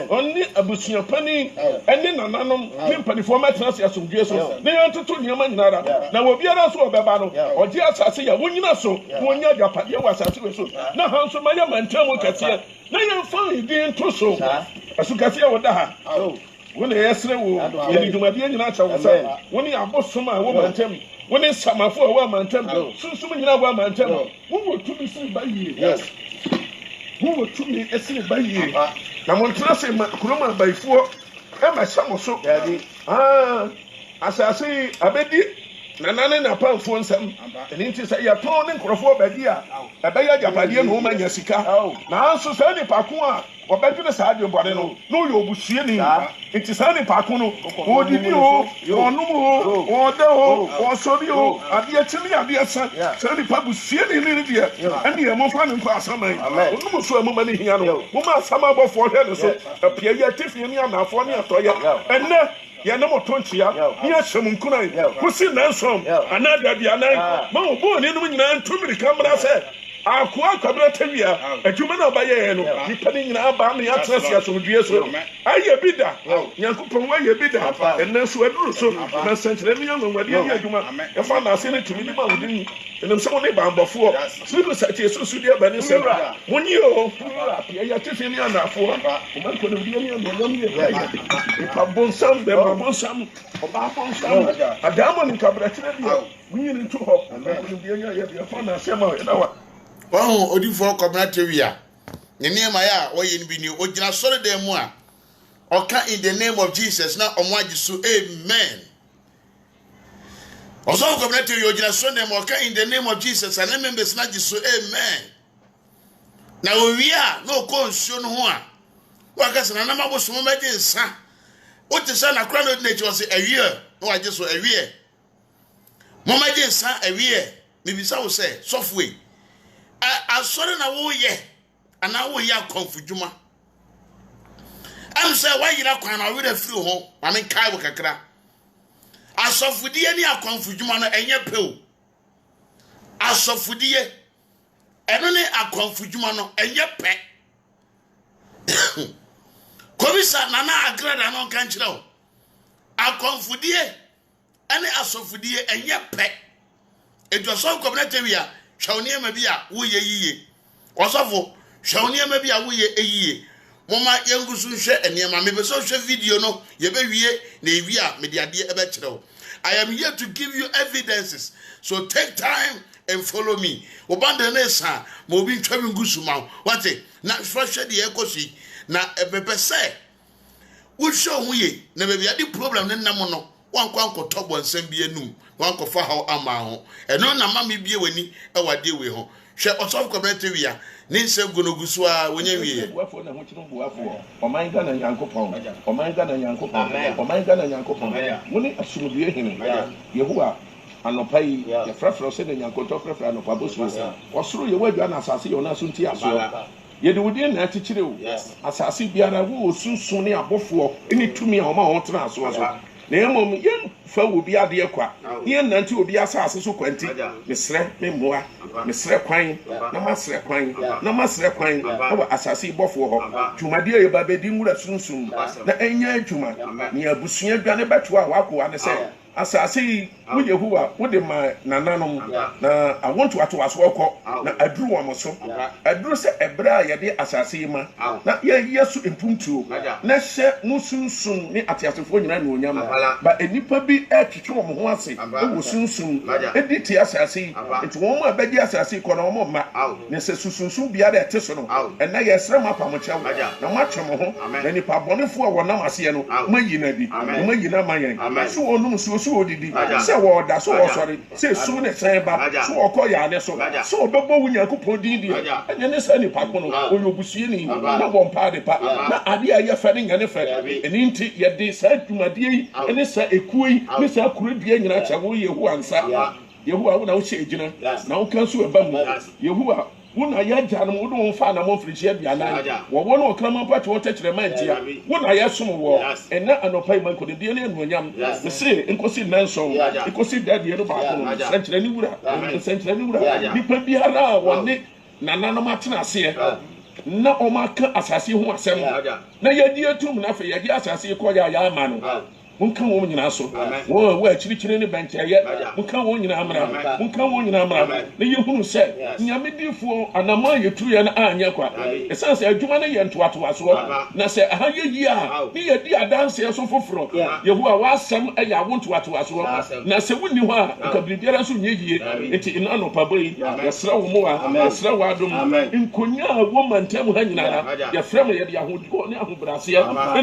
onni abusuya pani enne nananom ni mpanifo matena se asumdue so ne yantoto niama nyinara na obi ara so obeba no oje asase ya wonyina so wonya japade wa asase we so na hanso ma ya mantam kase na yemfa idin to so asukase ya woda ha wona yesre wo yedi dwumade nyina cha wo sa woni abosom a wo mantam woni samafo a wo mantam susum nyina wo mantam wo tumi siri bayi wo tumi esiri bayi na mo ntra se kuroma bayifo e ma sha mo so asase abedi nanane na panfo nsam eni nti se ya ton ne nkrofo badi a ebeya japade no ma nya sika na anso se ni pako a obedwene sa ade mbode no no yo obusue ni nti sa ni pako no odidi o onum o ode o osori o ade achimi ade asa se ni pabusue ni dia ene ye mo fa ni nko asaman onum so amuma ni hia no mo ma asama bofo hwe ne so apia ya tifi ni anafo ni atoye enne ya na motonchia ni ahyem nkunan kusi nansom anada bia nan ma obo ni num nyina ntumiri kamra se akwa kwabra tawia adwuma na obaye no nipa ni nyina ba me atra sia so due so aye bida yankopon wa ye bida enne so aduru so na sentre mi yan nwade ye adwuma e fa na ase ne tumi ni ma wodin enem so ne ba mbofo so do sa tie so dia ba ni se munyi o ya tifi ni anafo o man ko ne dia ni anyam ye pa bonsam de bonsam oba bonsam adamo ni kabra tire dia munyi ni to ho ko dia nya ye fa na se ma e na wa Wow, Odifo Communitywia. Nehemiah ya oye ni bi ni ogina sori dem mu a oka in the name of Jesus na omwaji so amen. Oso communitywia ogina sori dem oka in the name of Jesus and members na ji so amen. Na owia na okọ nsuo no ho a waka se na na maboso mo meje nsa o te sa na kra no nature was awie no waje so awie mo meje nsa awie bibisa wo se software asori na wo ye ana wo ya konfudwuma am say wa yira kwan na we da firi ho ma men kai wo kakra asofudie ni akonfudwuma no enye pew asofudie eno ni akonfudwuma no enye pe komisa nana agrada no kan kire wo akonfudie ene asofudie enye pe eduaso communitywia Shawnie mabia wo ye yiye osofo shawnie mabia wo ye eyiye moma yengusu hwe enema me beso hwe video no ye bewie na ewi a me de ade e be kire wo I am here to give you evidences so take time and follow me obanda na sa mo bi ntwabi ngusu ma what na hwe de ekosi na ebebe se wo hwe ho ye na be ade problem ne nam no wankwa nkotobo nsam bi enum wanko fa ha ama ho eno na mama bie wani e wade we ho hwe osof communitywia ni nsem gonogusu a wonye wie wafo na ho chirumbu wafo oman ga na yankopon oman ga na yankopon woni asumdue hene yehowa anopai ya frafra se na yankoto frafra anopa bosu osoro ye wadua na asase ye ona so nti aso yede wodi na akikire wo asase biara wo osunsun ne abofo eni tumi a oma ho tena aso aso na emom yen fa wo bi ade kwa yen nanti obi asase so kwanti mesre memoa mesre kwan na masre kwan awa asase bofo ho dwumade ye ba bedi nwura sunsun na enya adwuma ne abusua dwane beto a wako ane se asase wo Yehowa wo de ma nananom na awonto aso okọ na aduru wo so aduru se ebra ye de asase ma na ye yesu empumtuo na hye musunsun ni atiasefo nyina na onyam ba enipa bi etwetwe wo ho ase wo sunsun editi asase enti wo mo abedi asase kọ na wo mo ma ne se susunsun bia da ete so no ena ye sre ma pamocha na ma twem ho na nipa bonefo a wonam ase ye no ma yi na bi ma yi na ma yen so onum so odidi se wo da so wo sori say su ne sen ba so okọ ya ne so so bebo wo Nyankopon din di anya ne sa ni pa ko no oyobusue ni na wo mpa de pa na ade a ye fa ne nya ne fa eni nti ye de sa dwumade yi ene sa ekuo yi ne sa kurodua nyina cha wo yehu ansa yehu a wo na wo che ejina na wo kan so eba mu yehu a wona ya jano wo do fa na mo frihye biana wo wo no krama pati wo techere mantia wona ya som wo ena anopai man ko de die ne anuonyam me se enkosi nanso enkosi dade no ba ko senchire ni wura nipa biara wo ne nanano matena ase na o maka asase ho asem na yedi atum na fe yedi asase ko ya ama no munka wo nyina so wo akirikyire ne bencheye munka wo nyina amra na yehunu se nyame difo anama yetu ye na anya kwa esanse adwuma na ye ntoatoa so na se aha yeyi a ne yedi adanse so foforo yehu a wasem aya wo ntoatoa so na se wuni ho a ka bibiara so nyeyie enti ina no paboyi yesra wo mo a yesra wo adom nkonya wo mantem ha nyina ya frem ye de ahodi ne ahobrase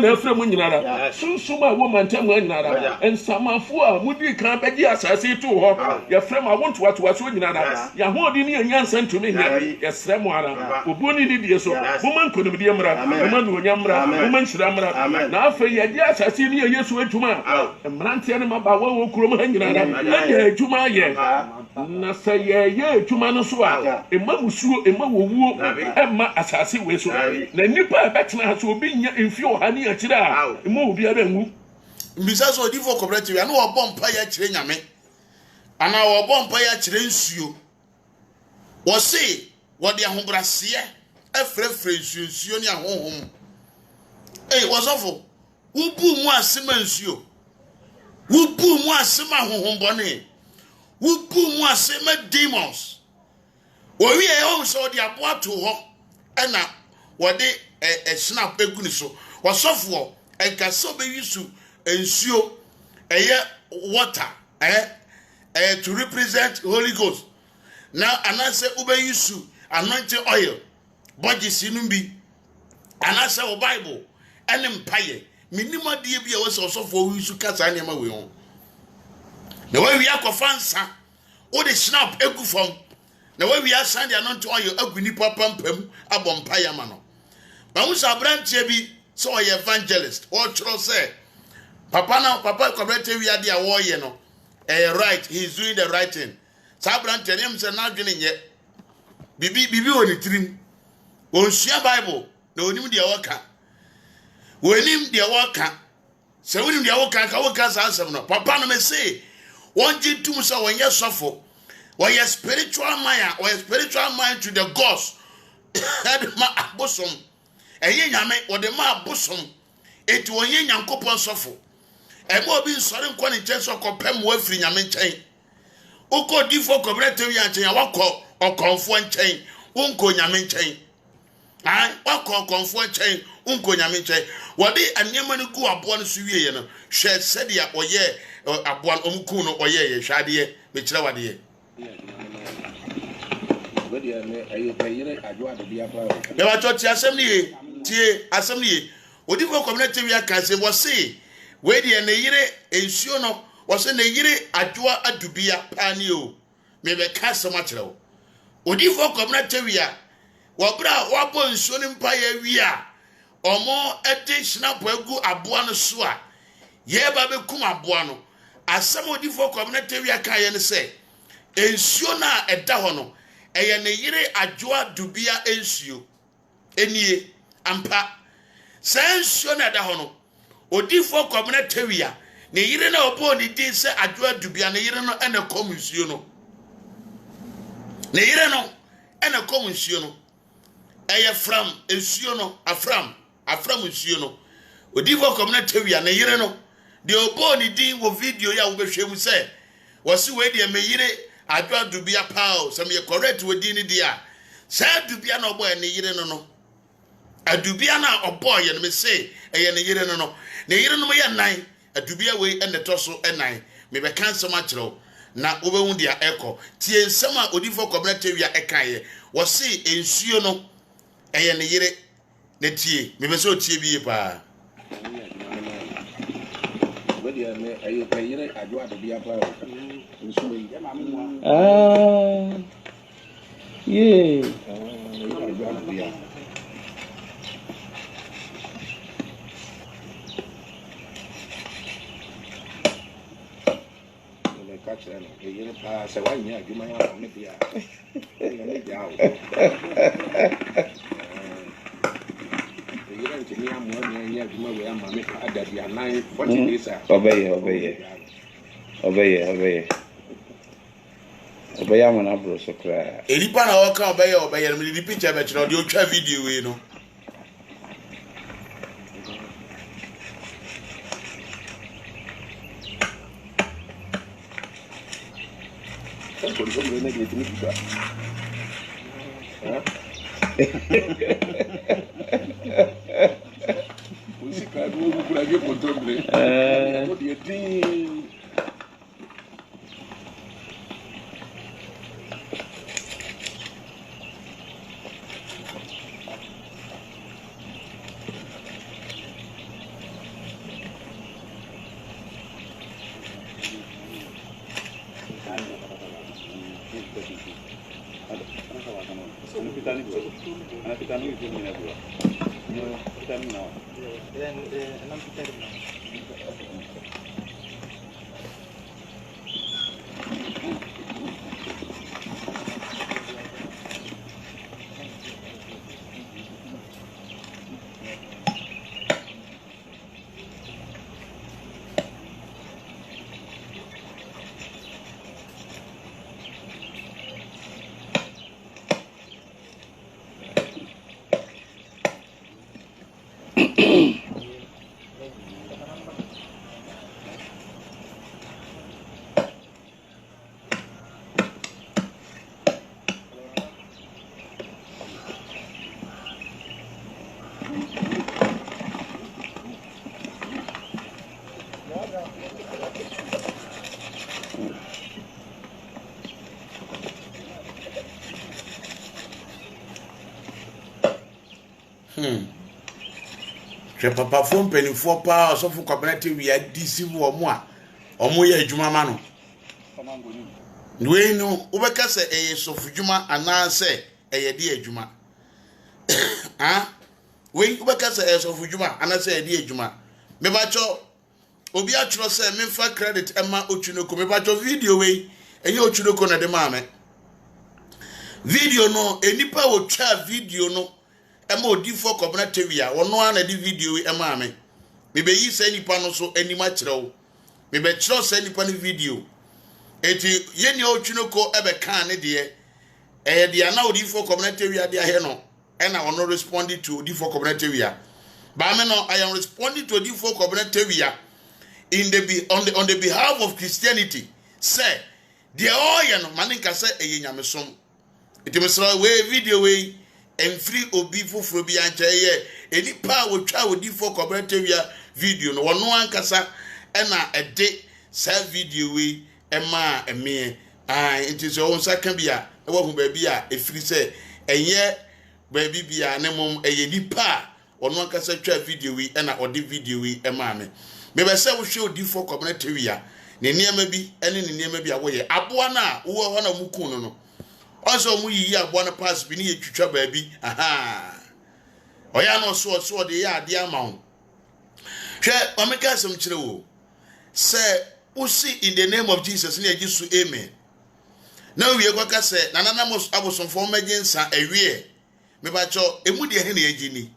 na efrem nyina ra sunsuma wo mantem nyinara ensamafo a mudi kan beji asase to ho ya frem a wonto ato so nyinara ya hodi ne nyansa ntumi nya ya srem ara oboni ni die so mo man konim die mra mo man wonya mra mo man shira mra na afa ya di asase ne Yesu adwuma mrante ne maba wo kurom ha nyinara anya adwuma ye na sa ye adwuma no so a ema musuo ema wowuo ema asase we so na nipa betena ha so obi nya mfi ohani akira a ema obi ara ngu mbisa so Odifo cooperative ya no wo mpa ya kire nyame ana wo mpa ya kire nsuo wo se wo de ahobrase efrefre nsuo ni ahohom wosofo wubu mu asema nsuo wubu mu asema ahohom bone wubu mu asema demons wo wi e ho so de aboa to ho na wo de snap eguni so wosofo enkaso be yisu ensio water to represent Holy Ghost now anase ube yusu anointing oil body sinumbi anase o Bible ene mpaye minima die bia we so for yusu kasa ne ma we ho na we wi akofansa o de snap egu fom na we wi asan de anointing oil agu ni pampam abom mpaye ma no ba mu sa branche bi so evangelist o chro say Papa cooperative we are there war no right he's doing the right thing sabran tenem se na dwene nye bibi woni trim on share Bible na onim de waka wonim de waka se wonim de waka ka waka sa asem no papa no me say won jintum so won yesofo won ye spiritual mind to the gods that ma abosom eye nyame wo de ma abosom eti won ye Nyankopon sofo emo bi nsore nkọ ne cheso kopem wo afiri nyame nchen uko Odifo cooperative ya nchen wakọ okonfo nchen unko nyame nchen wakọ okonfo nchen unko nyame nchen wode anema ne gu abo no so wie ye no hwe sede ya oye abo omku no oye ye hwade ye me kire wade ye be wa to ti asem ni ye Odifo cooperative ya kan se wo se we de na yire ensuo no wo se na yire adwoa adubia pani o me be ka sama kire wo Odifo cooperative ya wo bra wo bo ensuo ni mpa ya wi a omo ede snap agu aboa no so a ye ba be kum aboa no asem Odifo cooperative ya kan ye ne se ensuo na eda ho no eye na yire adwoa dubia ensuo enie ampa sensuo na eda ho no Odifo cooperative ya ne yire na obo ni din se adwoa dubia ne yire no ene komunsuo no ne yire no ene komunsuo no eye from ensuo no afram ensuo no Odifo cooperative ya ne yire no de obo ni din wo video ya wo behwem se wo se we de me yire adwoa dubia pao se me correct we din ni dia se dubia na obo ne yire no adubia na obo ye no me se eye ne yire no ne yire no ye nan adubia we ene toso enan me be kan sema kiro na obehu dia eko tie nsema Odifo cooperative ya ekan ye wo se ensuo no eye ne yire ne tie me be so tie bi pa Yeah. Obey, I'm an abro so cry. Elipa na waka obey, me the picture bet no the otwa video we no. Papa phone penny for power so for community we are DC wo mo a omo ye adwuma ma no we no ubeka se eye so fudwuma ana se eye de adwuma ah we ubeka se eye so fudwuma ana se eye de adwuma me ba cho obi a tro se me fa credit ema ochunoko me ba cho video we eye ochunoko na de ma me video no enipa wo twa video no ema odifo kobna tewia wono ana di video ema ame me be yi se nipa no so anima kirewo me be kiro se nipa no video eti yeni otwunoko ebe kan ne de de ana odifo kobna tewia de ahe no ena wono responding to odifo kobna tewia ba me no I am responding to odifo kobna tewia in the on the behalf of Christianity say de oye no maninka se eyenyamesom eti mesra we video we and free obi fufuro bi ancha ye eni pa wo twa wo di for cooperative video no wono ankasa ena ede sa video we ema eme it is on second bia e wo hu ba bia e free say enye ba bia ne mom eye ni pa wono ankasa twa video we ena ode video we ema me be say wo hwe odi for cooperative ne niam bi ene ne niam bi a wo ye aboa na wo ho na muku no also mu yi agbo na pass bi ni ye twitwa baabi aha oya no so de ya ade ama ho hwe omeka asem kire wo say usi in the name of Jesus na yesu amen na wie kwaka say na nana abosomfo magensa awie me ba cho emu de he na yegini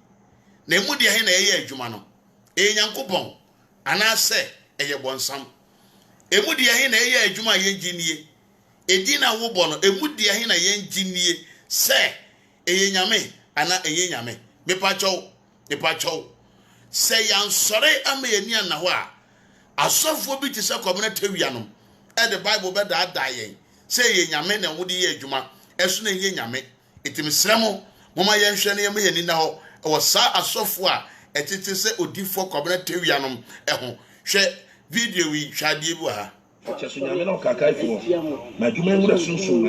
na emu de he na ye adwuma no enyankopon ana say eye bonsam emu de he na ye adwuma yeginie edina wo bono emudi ahe na yenginie se eyenyame ana eyenyame mepacho se yansore ama yeni ana ho a asofo bi ti se komna tawia no e the bible be da yen se eyenyame na wodi ye adwuma esu na eyenyame etimsremo moma yenhwe na yema yeni na ho e wo sa asofo a etete se odifo komna tawia no ho hwe video wi hwade bu ha Chasunyame no kakai fo. Madwuma ngura sunsun.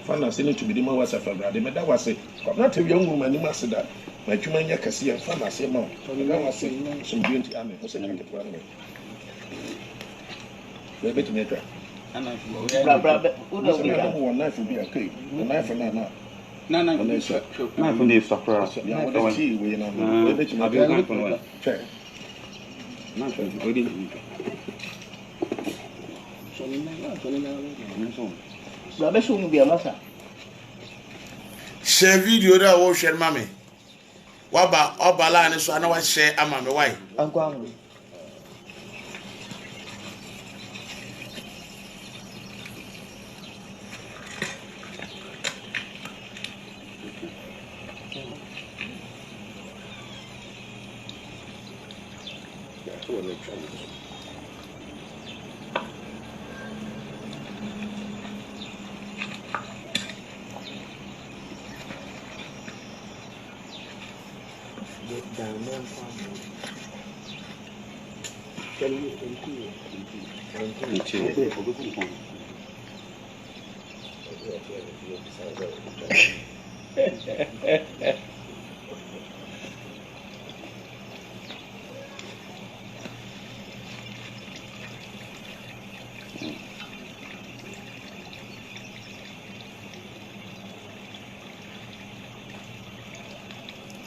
Fana se ne to be ma wasa fa brade. Meda wase. Kwabna tewia nguru mani maseda. na dwuma nya kase ya fa na se ma na wa se so bi nti ame ho se na ketewa no we bet me twa bra udo bi ya ho na fu bi akai na fa na na so na fu ni sokra ya wo ti we na we bet me twa na fa odi bra be so mu bi amasa share video da wo share mame waba obala ni so ana wa share ama me why anko amu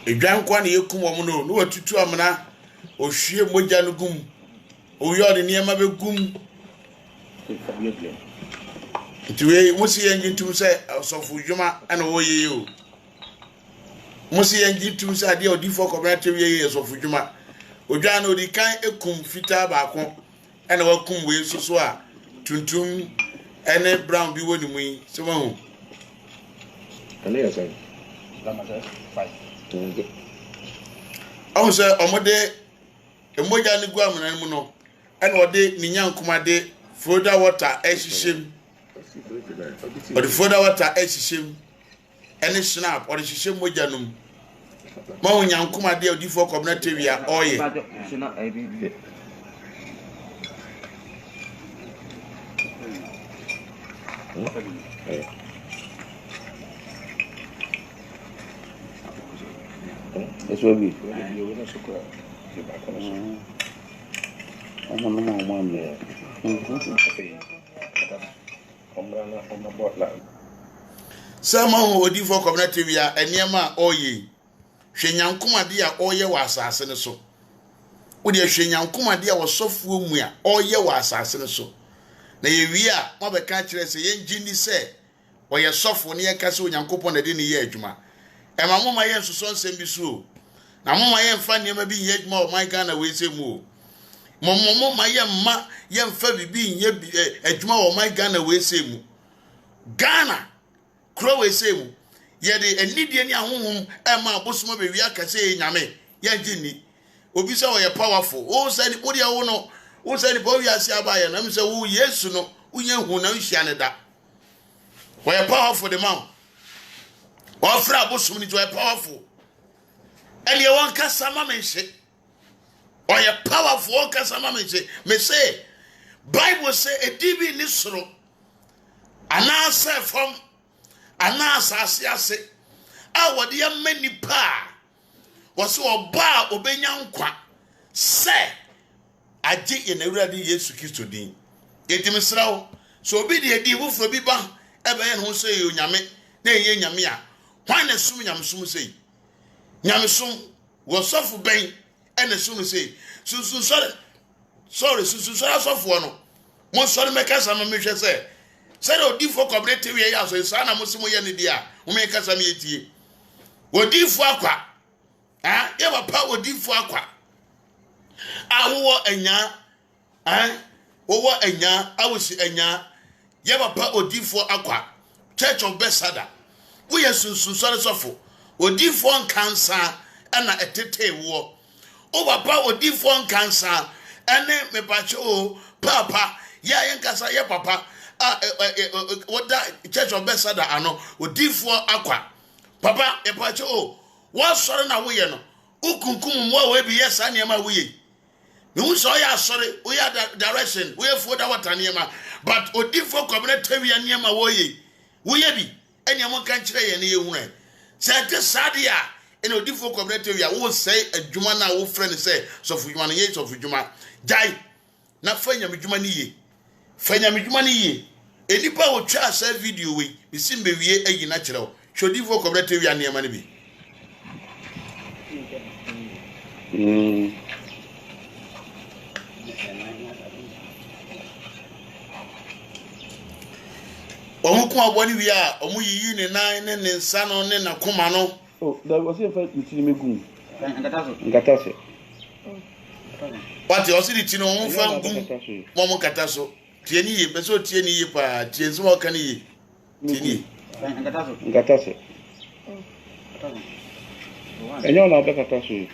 edwan kwa na yekum wo no no watutu amna ohwie moja no gum oyo de niema begum ntiwe musi yengitum se osofu dwuma ana woye yo musi yengitum se ade odifo community ye osofu dwuma odwan no di kan ekum fita baako ana wakum we soso a tuntum ene brown bi woni mu yi se wo ana ya sai awu se omode emoja ni gu amana mu no ene ode ni nyankomade froda water ehihiem ode froda water ehihiem ene snap ode hihiem moja num ma wo nyankomade odi for community wia oye Eso es bien. Sama ho odi for community wia eniema oye hwenyankomade a oye wa asase ne so wo de hwenyankomade a wosofuo mu a oye wa asase ne so na ye wi a mo be ka kire se yenji ni se oye sofo ne ye ka se onyankopon na de ne ye adwuma ema mo ma ye nsoso nsem bi so na mo ma ye mfa niema bi ye adwuma o my Ghana we se mu mo ma ye mma ye mfa bibi nye adwuma o my Ghana we se mu Ghana kro we se mu ye de enidie ni ahonhom ema abosomo be wi akase nyame ye gini obi se o ye powerful o se ni odi awo no o se ni bo wi ase abaye na me se wo Yesu no unye hu na nhia ne da we powerful the man ofra abosom ni to powerful and you want kasama mense or you powerful kasama mense me say Bible say a dibi ni soro anase from anase asiase a wode ya mani pa wose oba obenya nkwa se age ye na Awurade Yesu Kristo din etimsrawo so obi de di wufro bi ba ebe ye no so ye onyame na ye nyame a hwan na sum nyamsum sei nyamsum wo sofu ben ene sum sei sunsun sorry sunsun sofo no mo sorry meka sama me hwe se odi for community we ya so sa na mo simo ye ne dia mo me ka sama yetie odi fu akwa ye papa odi fu akwa awo anya wo anya awosi anya ye papa odi fu akwa Church of Bethesda we are sunsun sofo odi fu nkansa na etete wo o papa odi fu nkansa ene me pache o papa ya yenkasa ye papa woda Church of Bethesda ano odi fu akwa papa e pache o wo sore na wo ye no ukunkum mo we bi yesa ne ma wo ye me hu so ya sore wo ya direction wo ye fu da wata ne ma but odi fu community we ne ma wo ye bi enya mo kan kire ye ne ye hu se te sadia ene odifo community we wo say adwuma na wo friend say sofu dwuma na ye sofu dwuma jai na fanya medwuma ni ye fanya medwuma ni ye enipa wo twa asa video we bisimbe wie ayi na kire wo hwodifo community we anema ne bi Omuku aboni wi a omu yiyi ne nan ne ne nsa no ne na koma no. Oh, that was if I tiri megum. Ngataso. What you see the tino omu fa ngum. Momo kataso. Tie ni ye beso tie ni ye pa tie nso ka ni ye. Tie ni. Ngataso. Enyo na be kataso.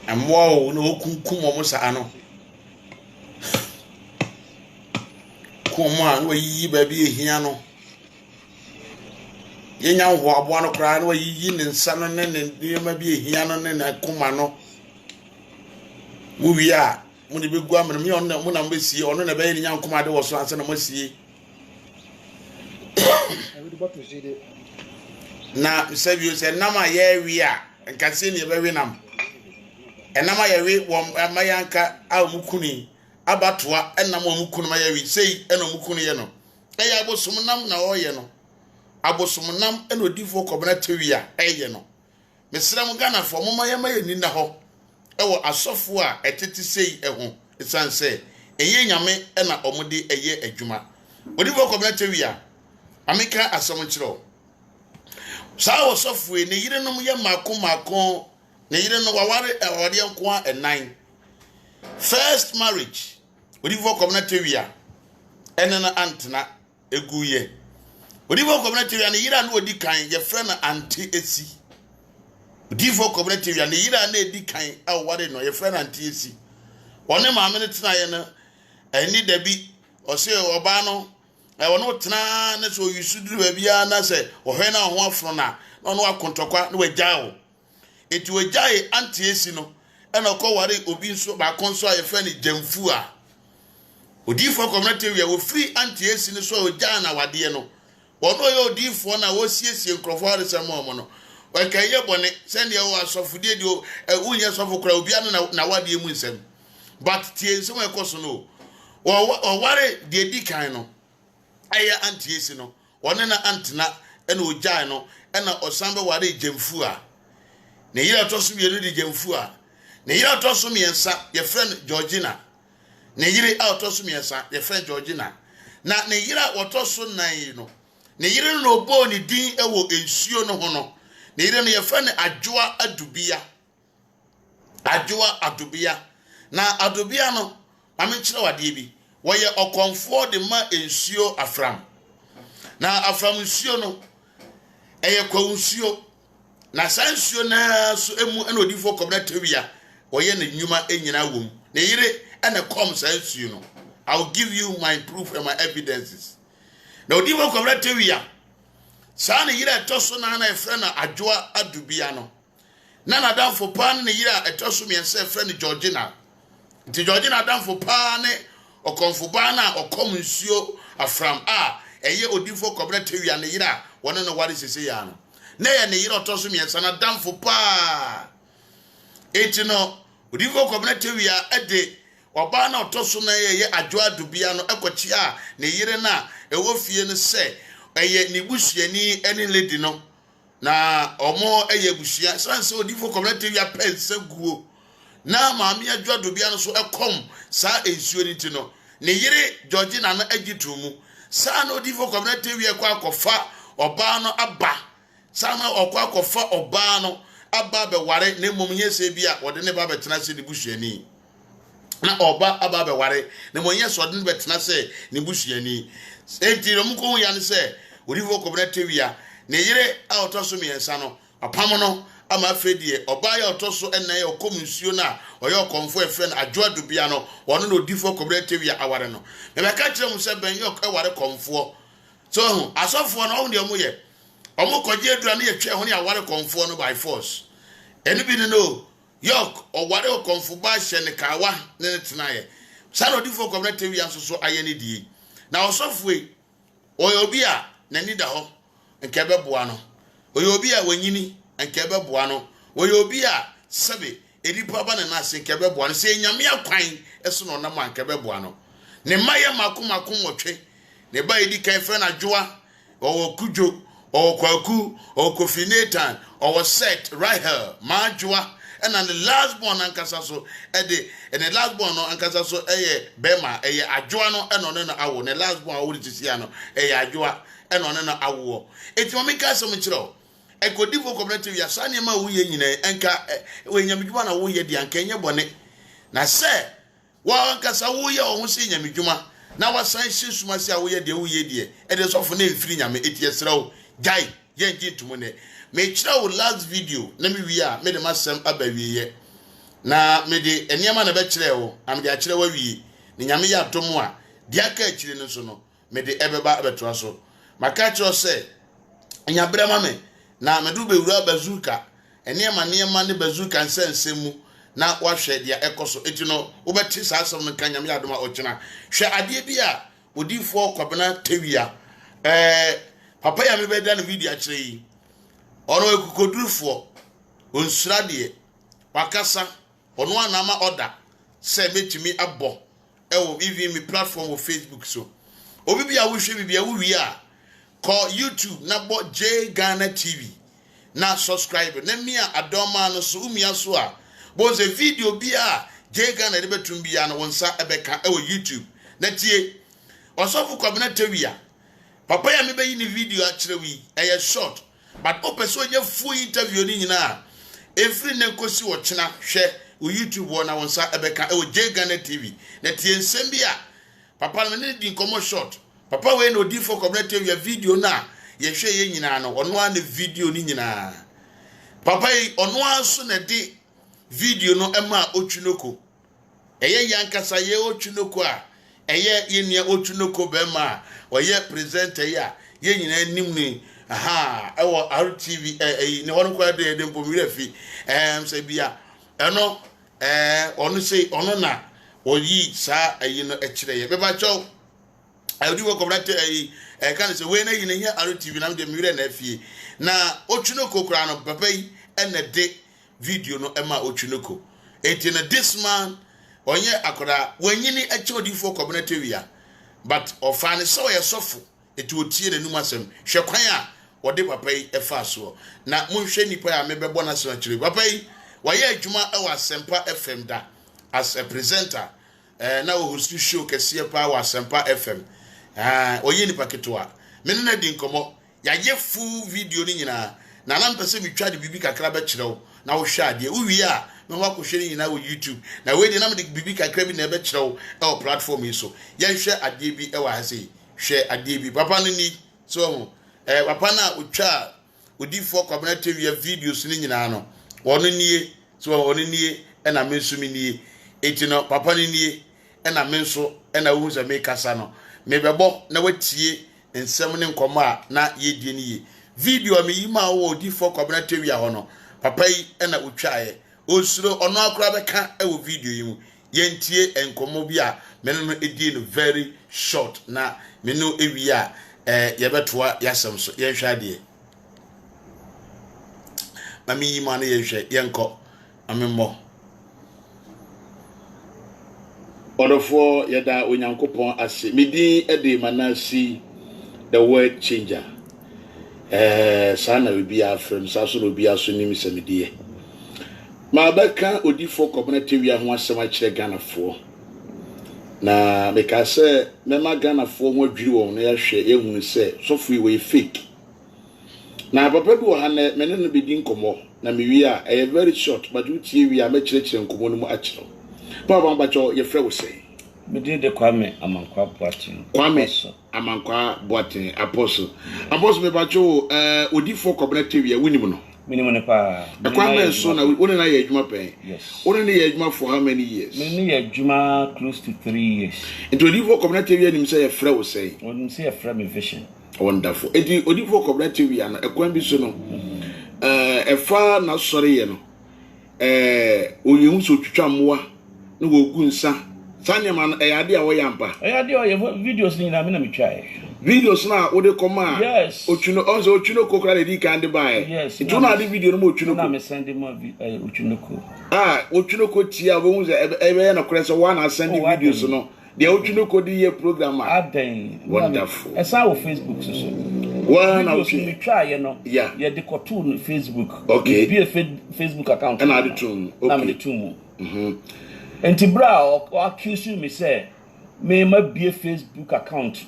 Amwo no kunkum omo sa ano kuma no yi ba bi ehia no yenya ho abo no kra no yi ne nsa no ne ma bi ehia no ne na kuma no mu wi a mu ne begu amene me on mu na mbesie ono na be nya nkuma de wo so anse na masie na sabio se nama ye wi a nkase ne be wi nam enama yewe wo amayanka amukuni abatoa enam amukuni mayewe sei ena amukuni ye no eya abosomnam na oye no abosomnam ena odifo kobna tewia eye no mesram Ghana fo moma ye maye ni na ho ewo asofo a etete sei eho esanse eye nyame ena omode eye adwuma odifo kobna tewia ameka asomchiro saa osofo ne yirenom ye mako ne yire no waware awade nko a 9 first marriage odifo community wia enena antena eguye odifo community wia ne yire na odi kan ye frɛ na anti esi odifo community wia ne yire na edi kan awade no ye frɛ na anti esi one maame ne tena ye no eni dabi ose oba no wono tena ne so yusuduru ba bia na se ohwe na ho afro na no akontokwa na wagyawo eti wajai anti esi no ena ko ware obi nso ba konso aye fa ni jamfu a odifo community we wo free anti esi ni so oja na wade no wono ye odifo na wo siesie nkrofo aresam omo no wakaye bone sende wo asofudie di unye sofo kra obi anu na wade mu nsem but tie nso we koso no wo ware de di kan no aye anti esi no wone na antina ena oja no ena osambe ware jamfu a ne yira toso yeri di jamfu a ne yira toso miensa ye friend Georgina ne yiri a toso miensa ye friend Georgina na ne yira wotoso nan no ne yiri no obo ni din ewo ensuo no ho no ne yiri no ye friend Adwoa Adubia na Adubia no amenkyere wade bi wo ye okonfo de ma ensuo afram na afram ensuo no eye kwa ensuo na sansuo na so emu ena odifo kobna tewia oye na nyuma enyina wom na yire ena kom sansuo no. I'll give you my proof and my evidences. Na odifo kobna tewia saa ne yire etoso na na efre na adwoa adubia no na nadamfo pa ne yire etoso miense efre ne Georgina nti Georgina adamfo pa ne okonfo ba na okom nsuo afram eye odifo kobra tewia ne yire wona no ware sese ya no na ye ne yire otoso miense na damfo pa enti no odifo kobra tewia ede oba na otoso na ye adwoa adubia no ekochi ne yire na ewo fie ne se eye ni busuani eni lady no na omo eye busua sanse odifo community ya pense guo na maami adwa dobia no so ekom sa ensuo ni ti no ne yire Georgina na agitumu sa na odifo community wi ekwa akofa oba no aba sa na okwa akofa oba no aba be ware na momnye se bia wode ne ba betena se ni busuani na oba aba be ware na monye so de betena se ni busuani enti no mko ya ne se odifo community wi ne yire a otoso miensa no apam no ama afedie oba ya otoso ena ya okom nsuo na oyo konfo efre na adwoa dubia no wono no odifo community wi aware no me be ka kire mu se ben yo aware konfo so asofo no wo de omo ye omo koje adura na yetwe ho ne aware konfo no by force enu bi no yok oware konfo ba hye ne kawa ne tenaye sa no odifo community wi asoso aye ne die na osofo e oyobi a nani da ho nke beboa no oyobi a wanyini nke beboa no oyobi a sebe edipa ba na ase nke beboa no se nyame akwan eso no na ma nke beboa no ne maye makomakom wotwe ne ba edi kan fe na dwoa o kujo o kwaku o kofinatan o set rahel ma dwoa and the last born ankasa so ede and the last born no ankasa so eye bema eye adwoa no eno ne na awo ne last born awo tisia no eye adwoa eno ne na awo eti mo meka so mchiro ekodivo community ya sane ma wo ye nyina enka we nyamedwuma na wo ye di anka enye bone na se wa ankasa wo ye o ho se nyamedwuma na wasan shisuma se a wo ye de wo ye die ede sofo na mfiri nyame eti esrawo gai ye ngi ntumo ne me chira wo last video na me wi a me de masem abawiye na me de eniema na be chire wo am de a chire wa wi ni nyame ya atomo a de aka chire no so no me de ebeba abetwa so maka chiro se enyabre mame na medu be wura bazuka eniema ne bazuka nsensemu na wahwe dia ekoso etino wobeti sa asem no kan nyame ya adoma ochina hwe ade bi a odifo kwabena tewia papa ya me be da na video a chire yi ono ekukodurufo onsura de wakasa ono anama order se metimi abo ewo even me platform of Facebook so obi bia wo hwe bibia wo wi a call YouTube na bo J Ghana TV na subscribe na mia adoma no so umia so a bo ze video bia J Ghana de betum bia no wonsa ebeka ewo YouTube na tie osofu kwabena tewia papa ya me be yi ni video a kire wi eye short but opeso ye full interview ni nyina every nenkosi wo chena hwe o YouTube wona wonsa ebeka ewo J Ghana TV na tie nsem bia papa me ne di nkomo short papa we no di for community video na ye hwe ye nyina no ono an video ni nyina papa yi ono aso na di video no ema otwunoko eye yankasa ye otwunoko a eye ye nia otwunoko be ma oye presenter ya ye nyina nim ni ewo RTV ne wono kwa de mpomire fi se bia eno ono sei ono na oyi sa ayi no ekire ye be ba chow ayi wo community kan se we na yi ne RTV na de mire na fie na otwunoko kura no papa yi ene de video no ema otwunoko eti na this man onye akoda wanyini eche odifo community wia but ofane so ye sofo eti otie na numa asem hwekwan a wode papa yi efa so na monhwe nipa ya mebebo na so akire papa yi waye adwuma e wa Sempa FM da as a presenter na wo host show kese pa wa Sempa FM oye nipa ketwa mene na di nkomo ya ye full video ni nyina na na mpese mi twa de bibi kakra be kirew na wo hwa ade wo wi a me wa ko hwe nyina wo YouTube na we de na me de bibi kakra bi na be kirew e platform yi so ye hwe ade bi e wa ha sei hwe ade bi papa no ni so papa na utwa odifo kwabena TV videos ni nyina no wono nie so wono nie e na menso mi nie eti no papa ni nie e na menso e na wo za me kasa no me bebo na watie ensem ne nkomo a na ye die nie video me yima wo di for community wi ahono papa yi na utwae osuro ono akora beka e wo video yi mu yentie enkomo bi a me no edi no very short na me no ewi a yebetoa yasem so yenhwa de mami yima na yenhwe yenko amemmo Orofo yada onyankopon ase medi ede manasi the word changer sana bi afrem saso no bi aso nim semedie ma beka odifo community wi ho asem a kire ganafo na meka se mema ganafo ho adwiri won na yahwe ehunu se sofo we fake na papa bi wo ha na mene no bedi nkomo na mewi a very short but utie wi a mekire nkomo no mu akiro Papa Bacho, your friend will say. Me did the Kwame Amankwa Boatin. Kwame Amankwa Boatin, Apostle. Apostle me Bacho, Odifo community, Winimono. Minimum pa. The Kwame son, only I had Juma pay. Yes. Only a Juma for how many years? Many a Juma close to 3 years. Into Odifo community, and him say a friend will say. Wouldn't say a friend vision. Wonderful. Odifo community, and a Kwambi sono. A far not sorry, you know. Oyunsu Chamwa. No gunsa sanya man ade a wo yampa ade o videos ni na me na me try videos na wo de koma yes ochuno onzo ochuno kokra de di kan de bae yes itu na de video no mo ochuno na me send mo ochuno ko ochuno ko tia wo hunze ebe na kore so one send videos no de ochuno ko di ye program aden wonderful esa wo Facebook so one na me try you know yeah de kotu no Facebook okay be a Facebook account na de tun okay na me tun Enti bra o accuse me say me ma be a Facebook account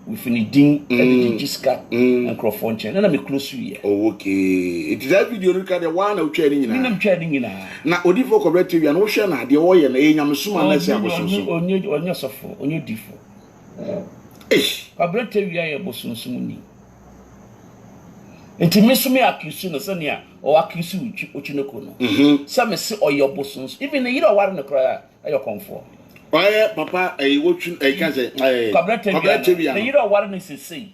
with any ding and jiska and crofon chen na me close you oh okay it is that video no ka the one na twa ni na twa ni na odifo cooperative ya no hwe na de wo ye na enyam suma na se abosunso onye sofo onye difo cooperative ya ye bosunso ni enti me so me accuse no sania o accuse ochinoko no sa me se oyobosunso even the year war no kra ayo comfort oye papa wotun kan say cooperative ya the year war no say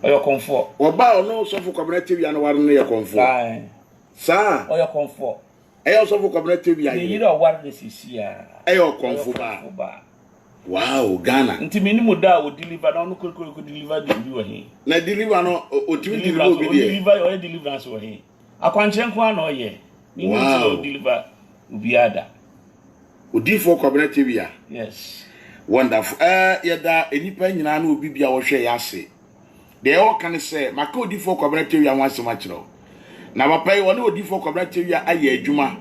ayo comfort oba no so for cooperative ya no war no ye comfort sa oyo comfort ayo so for cooperative ya the year war no say ya ayo comfort ba wow Ghana nti me ni mo da o deliver na no ko deliver the bi wo he na deliver no o timi deliver bi dey deliver o deliverance wo he akwanchenko na o ye ni mo deliver ubi ada odifo cooperative ya yes wonderful yeda enipa nyina na obi bia wo hwe ya ase de o kan say maka odifo cooperative ya wanse ma kiro na papa yi woni odifo cooperative ya aye adwuma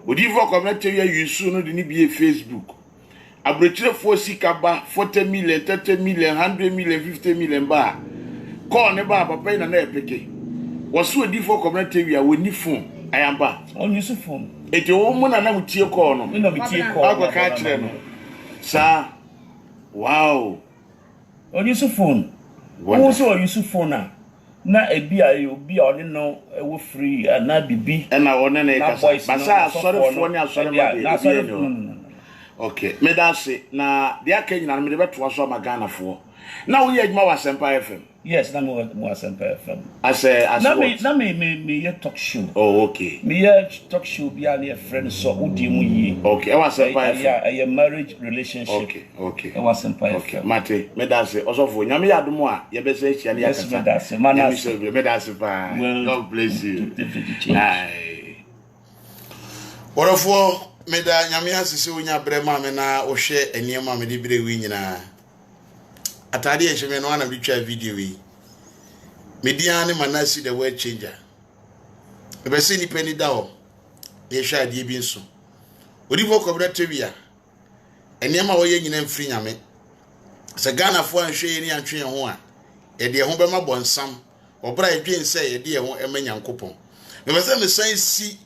odifo cooperative ya yusu no de ni bi Facebook Abrechirefo sikaba 40 million 30 million 100 million 50 million ba call ne ba papa ina na epeke woso odifo community wi a woni phone ayamba on use phone ete wo mu na mutie call no na mutie call agwa ka kire no sa wow on use phone wo so use phone na ebi a obi a oni no ewo free na bibi na one na ekasa basa sorry phone ni asore ma okay me da say na dia kenyina me de beto so ma Ghana fo na wo ye adwuma wa Sempa FM yes na mo Sempa FM as na me ye talk show oh okay me ye talk show bi a na friend so udi mu yi okay e wa Sempa FM yeah a marriage relationship okay e wa Sempa FM okay mate me da say osofo nyame ya dum a ye be say hia na yakasa me da say manas me da say pa God bless you ai orofo meda nyame asese wonya brema me na wo hwe eniema me de bire wi nyina atade ehwe me no ana bitwa video wi media ne manasi the word changer e be se ni pani da ho ye hwe ade bi nso odifo cooperative ya eniema wo ye nyina mfiri nyame se Ghana fo anhwe ye ni antwe ho a ye de ho be ma bonsam obra edwen se ye de ho emanyankopon me be se me san si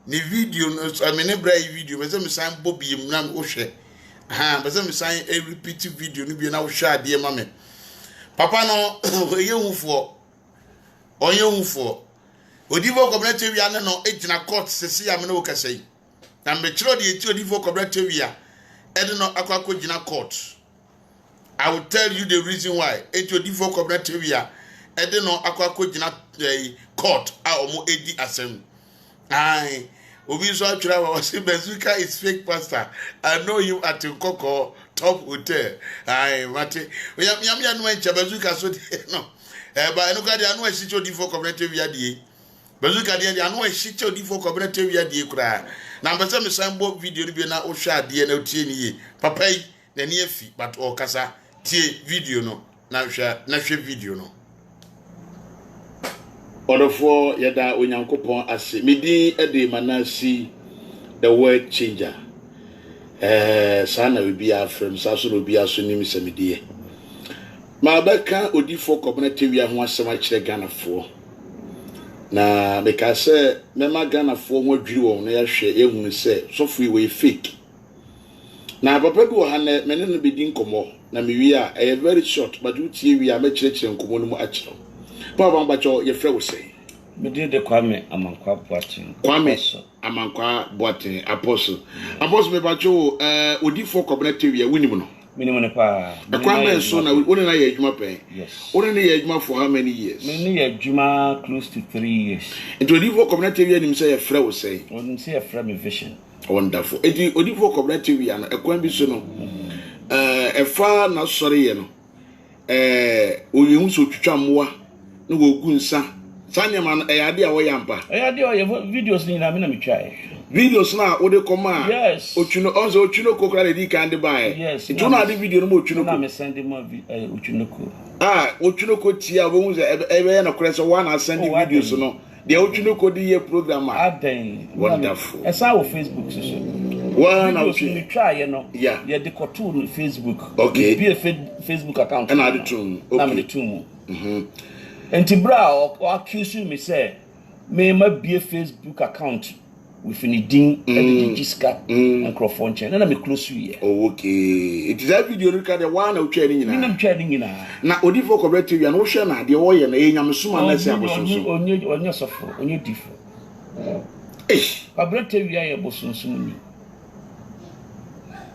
ni video no amene bra video me say me san bobiem na wo hwe me say me san repeat video no bi na wo hwe ade ma me papa no ye hufo onye hufo odifo cooperative ya no ejina court sesi ya me no kasai na me kiro de eti odifo cooperative ya ede no akwako jina court I will tell you the reason why eti odifo cooperative ya ede no akwa gina court a omo edi asem ai obi so atwira wa say Bazooka is fake pastor. I know you at Nkoko top hotel ai mate yam no enche Bazooka so no ba eno ka dia no ehyicho di for community via die Bazooka dia anu ehyicho di for community via die kura na mbese me sambo video bi na o hwa ade na otie ni ye papa yi na ni afi but o kasa tie video no na hwe video no Orofo yada onyankopon ase medi ede manasi the word changer sana we bia from saso no bia so nim semedie ma beka odifo community wi ho asem a kire ganafo na meka se mema ganafo ho adwiri won na yahwe ehunu se sofo we fake na papa bi wo ha na mene no bedi nkomo na mewi a very short but utie wi a me kire nkomo no mu a kire Papa Bacho, your friend was saying. Me did the Kwame Amankwa Boateng. Kwame Amankwa Boateng, Apostle. Apostle me Bacho, odi for community we winning. Minimum pa. The Kwame so na we na ye adwuma pe. Yes. We na ye adwuma for how many years? Me na ye adwuma close to 3 years. And odi for community we nim say your friend was saying. Wouldn't say a friend vision. Wonderful. Odi for community we na ekwan bi so no. Efa na sori ye no. Oyehu so twitwa moa. No go gunsa sanya man eyade a wo yampa eyade o videos ni na me na me try videos na wo de koma yes ochuno onzo ochuno kokra de di kan de bae yes itu na de video no ochuno na me send mo ochuno ko ochuno ko tia bo hunze ebe na kore so one na send videos no de ochuno ko di ye program aden wonderful esa wo Facebook so one na ochuno try ye no yeah ye de ko to no Facebook okay be a Facebook account na de tun okay na me tun Enti bra o accuse me say me ma be Facebook account with any ding and Jiska and Crofonchen na me close you here. Oh okay. It is that video record the one o twa ni nyina. Ni twa ni nyina. Na odifo cooperative ya no hwe na de wo ye na enyamsuma na se abosunsun. Onye sofo, onye difo. Cooperative ya ye bosunsun ni.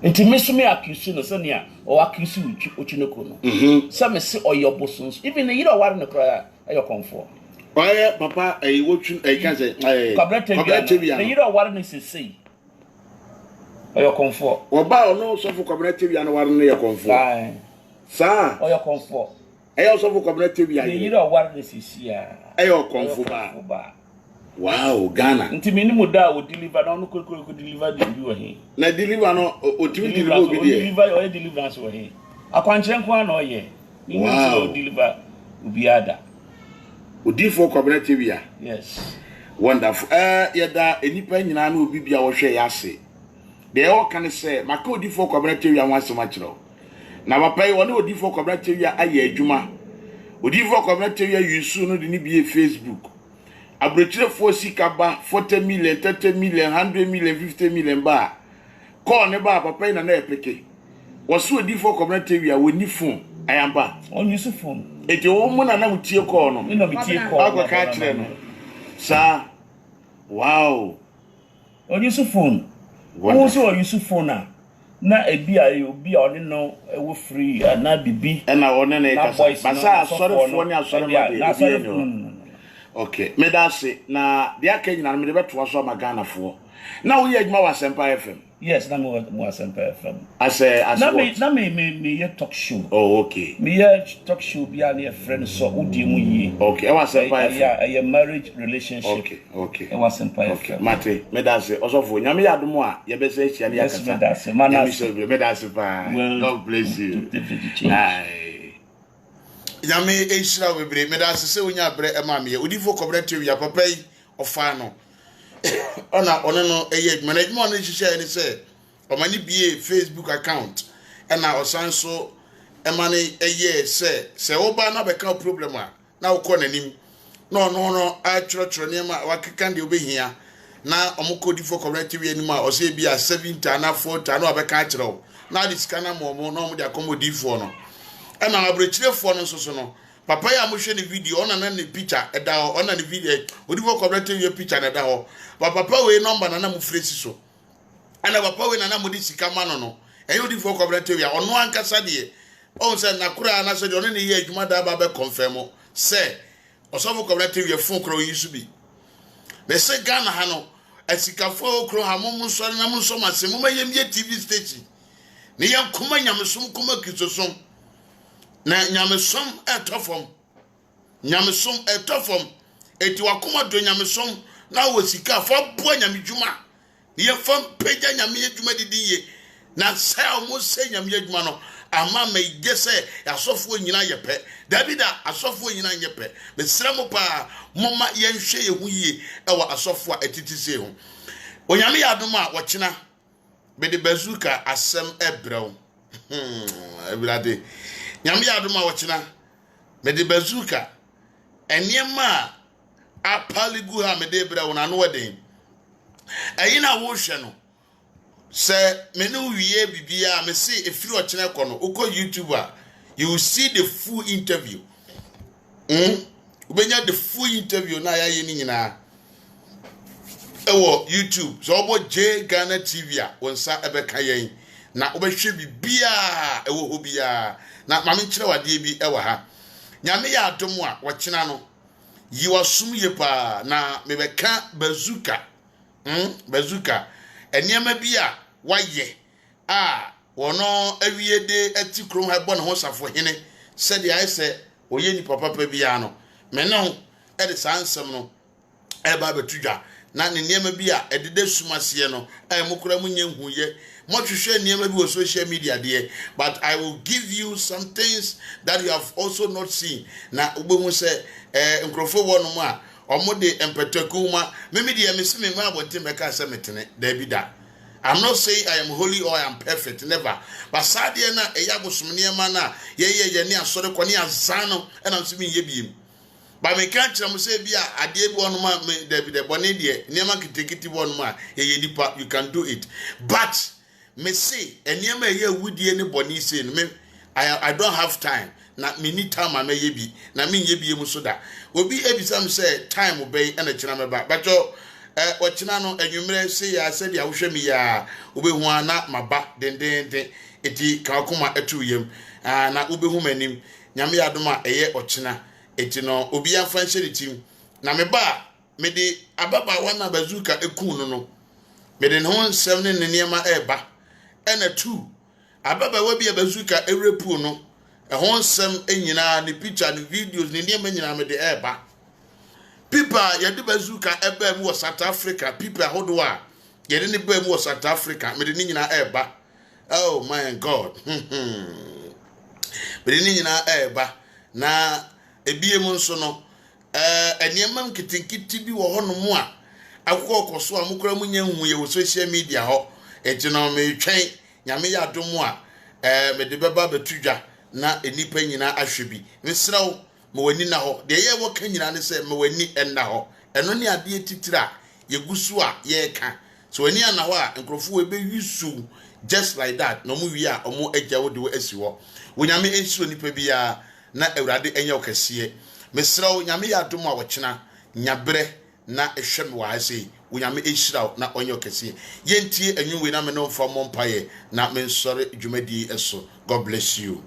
Enti me so me accuse no say na o accuse Ochinoko no. Some say oyo bosunsun. Even the year war no kra ayo comfort. Oye papa wotun can say cooperative ya. The year war no say oyo comfort. Oba ono so for cooperative ya no war no ye comfort. Sa oyo comfort. Ayo so for cooperative ya. The year war no say ya. Ayo comfort ba. Wow, Ghana. Nti minimu da o deliver na no ko deliver the bi wo he. Na deliver no o timi deliver obi dey. Deliver o deliverance wo he. Akwankyere nko na o ye. Wow. O deliver obi ada. Odi for cooperative ya. Yes. Wonderful. Yeda enipa nyina na obi bia wo hwe ya ase. They all can say maka odi for cooperative ya wanse ma kiro. Na papa yi woni odi for cooperative ya aye adwuma. Odi for cooperative ya yusu no de ni bi Facebook. Abrochire for sikaba 40 million 30 million 100 million 50 million ba call ne ba papa ina na epeke woso odi for cooperative ya woni phone ayamba on use phone eti wo mu na mutie call no ina mutie call agwa ka kire no sa wow on use phone wo so on use phone na ebi a obi a oni no ewo free na bibi na one na ekasa basa sorry for ni asori ma okay, me da say na dia kenyina me de beto so magana fo. Na wo ye adwuma wa Sempa FM. Yes, na me wa Sempa FM. As na me ye talk show. Oh, okay. Me ye talk show bia na friend so udi mu yi. Okay, e wa Sempa FM. Yeah, a marriage relationship. Okay. E wa Sempa FM. Okay, mate, me da say osofo nyame ya adom a ye be say hia na yakasa. Yes, me da say. Man, me da say pa. God bless you. Yame ehira webre me da sese onya bre emame odifo cooperative ya papa yi ofa no ona ono no eye management no hihye ni se omani bie Facebook account na osan so emane eye se oba na beka problem a na ukọ nanim no a choro nema wakeka de obehia na omukọ odifo cooperative ya ni ma o se bia 70 na 40 na obeka kire na diskana mo no mo de akomodifo no and I abrochire for no so no papa ya mo hwe ne video ona na ne picture eda ho ona ne video odivo cooperative your picture na eda ho papa we number na mo fresi so ana papa we na mo di sika ma no e odivo cooperative ya ono ankasa de o se na kura na so de ono ne ye adwuma da ba be confirm say osofo community we phone kro yi su bi me say Ghana ha no asikafo kro ha mum so na mum so masem mum yem ye TV station ne yan kuma nyamesom kuma kisosom na nyamesom etofom nyamesom etofom eti wakoma do nyamesom na wo sika fa bo nyamedwuma ne ye fam peja nyame adwuma didie na say o say nyame adwuma no ama me gese asofo nyina yepe davida asofo nyina yepe me sremo pa moma yenhwe ye hu yie e wa asofo a etitise hu onyame ya adom a wokyena be de bazuka asem ebrew ebrade nyame ya adom a wokyena be de bazuka eniema apaligu ha me de ebrew na no weden ayina wo hwe no say menu wiye bibia me say efiri ochene kono uko YouTuber you will see the full interview ubenya the full interview na ya ye ni nyina ewo YouTube so obo J Ghana TV a wonsa ebeka yen na obehwe bibia ewo ho bia na mame nkire wade bi ewo ha nyame ya adom a wokyena no yi wasum ye pa na mebeka bazuka bazuka eniema bia waye wono awiede ati krom ha bɔ ne ho safo hene sɛde ayi sɛ oye ni papa bia no me no ɛde sansɛm no ɛba betudwa na ne niema bia ɛdede sumaseɛ no mukura munye huye mohwehwɛ niema bi wɔ social media deɛ but I will give you some things that you have also not seen na ubemu sɛ nkrofo wɔ no mu a omode empetakuma meme de me se me ma abonte meka sɛ metene da bi da. I'm not saying I am holy or I am perfect, never. But sadly, na eyabosom niema na ye ne asore kwani azano and I'm saying ye biem. But me can't tell say bia ade bi wonu ma me da bi de bone de niema kitikiti wonu ma ye nipa you can do it. But me say niema ye wudie ne bone say no me I don't have time. Na me need time ma ye bi na me ye biem so da. Obi ebisam say time obey and a china me ba. But ochina no enwumre se ya se dia wohwe mi ya obehu ana maba den eti ka akoma atuyem na obehu manim nyame yadom a eye ochina eti no obi amfa nhye tim na me ba me de ababa wana bazuka eku no me de no nsem ne niema eba ena 2 ababa wa bia bazuka erepu no ho nsem enyina ne picture ne videos ne niema nyina me de eba. People yadi bazuka ebe mu South Africa people ahodoa yadi ne be mu South Africa me de ni nyina eba. Oh my God. Me de ni nyina eba na ebiem nso no eniema nkitinkiti bi wo hono mu a akoko koso a mukura munya hu ye wo social media ho enti no me twen nyame ya adom a me de beba betudwa na enipa nyina ahwebi mesrawo mo wani na ho de ye wo ka nyina ne se mo wani enna ho eno ne ade titira ye gusu a ye ka so wani ana ho a nkrofo we be yusu just like that no mu wi a omo agya wo de wo asi ho wonyame ensiro nipa bia na awurade enye okase mesrawo nyame ya adom a wokyena nyabre na ehwem wa ase wonyame ensirawo na onye okase yentie enwuwe na me no mfa mompaye na mensore dwumadi eso. God bless you.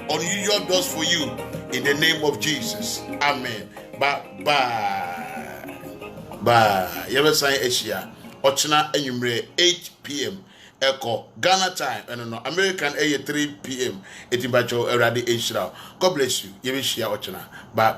unusual doors for you in the name of Jesus. Amen. Bye. You ever say Asia? Ochina enyumre 8 p.m. Echo Ghana time and no American 3 p.m. Etimbacho Eradi Asia. God bless you. You will share Ochina. Bye.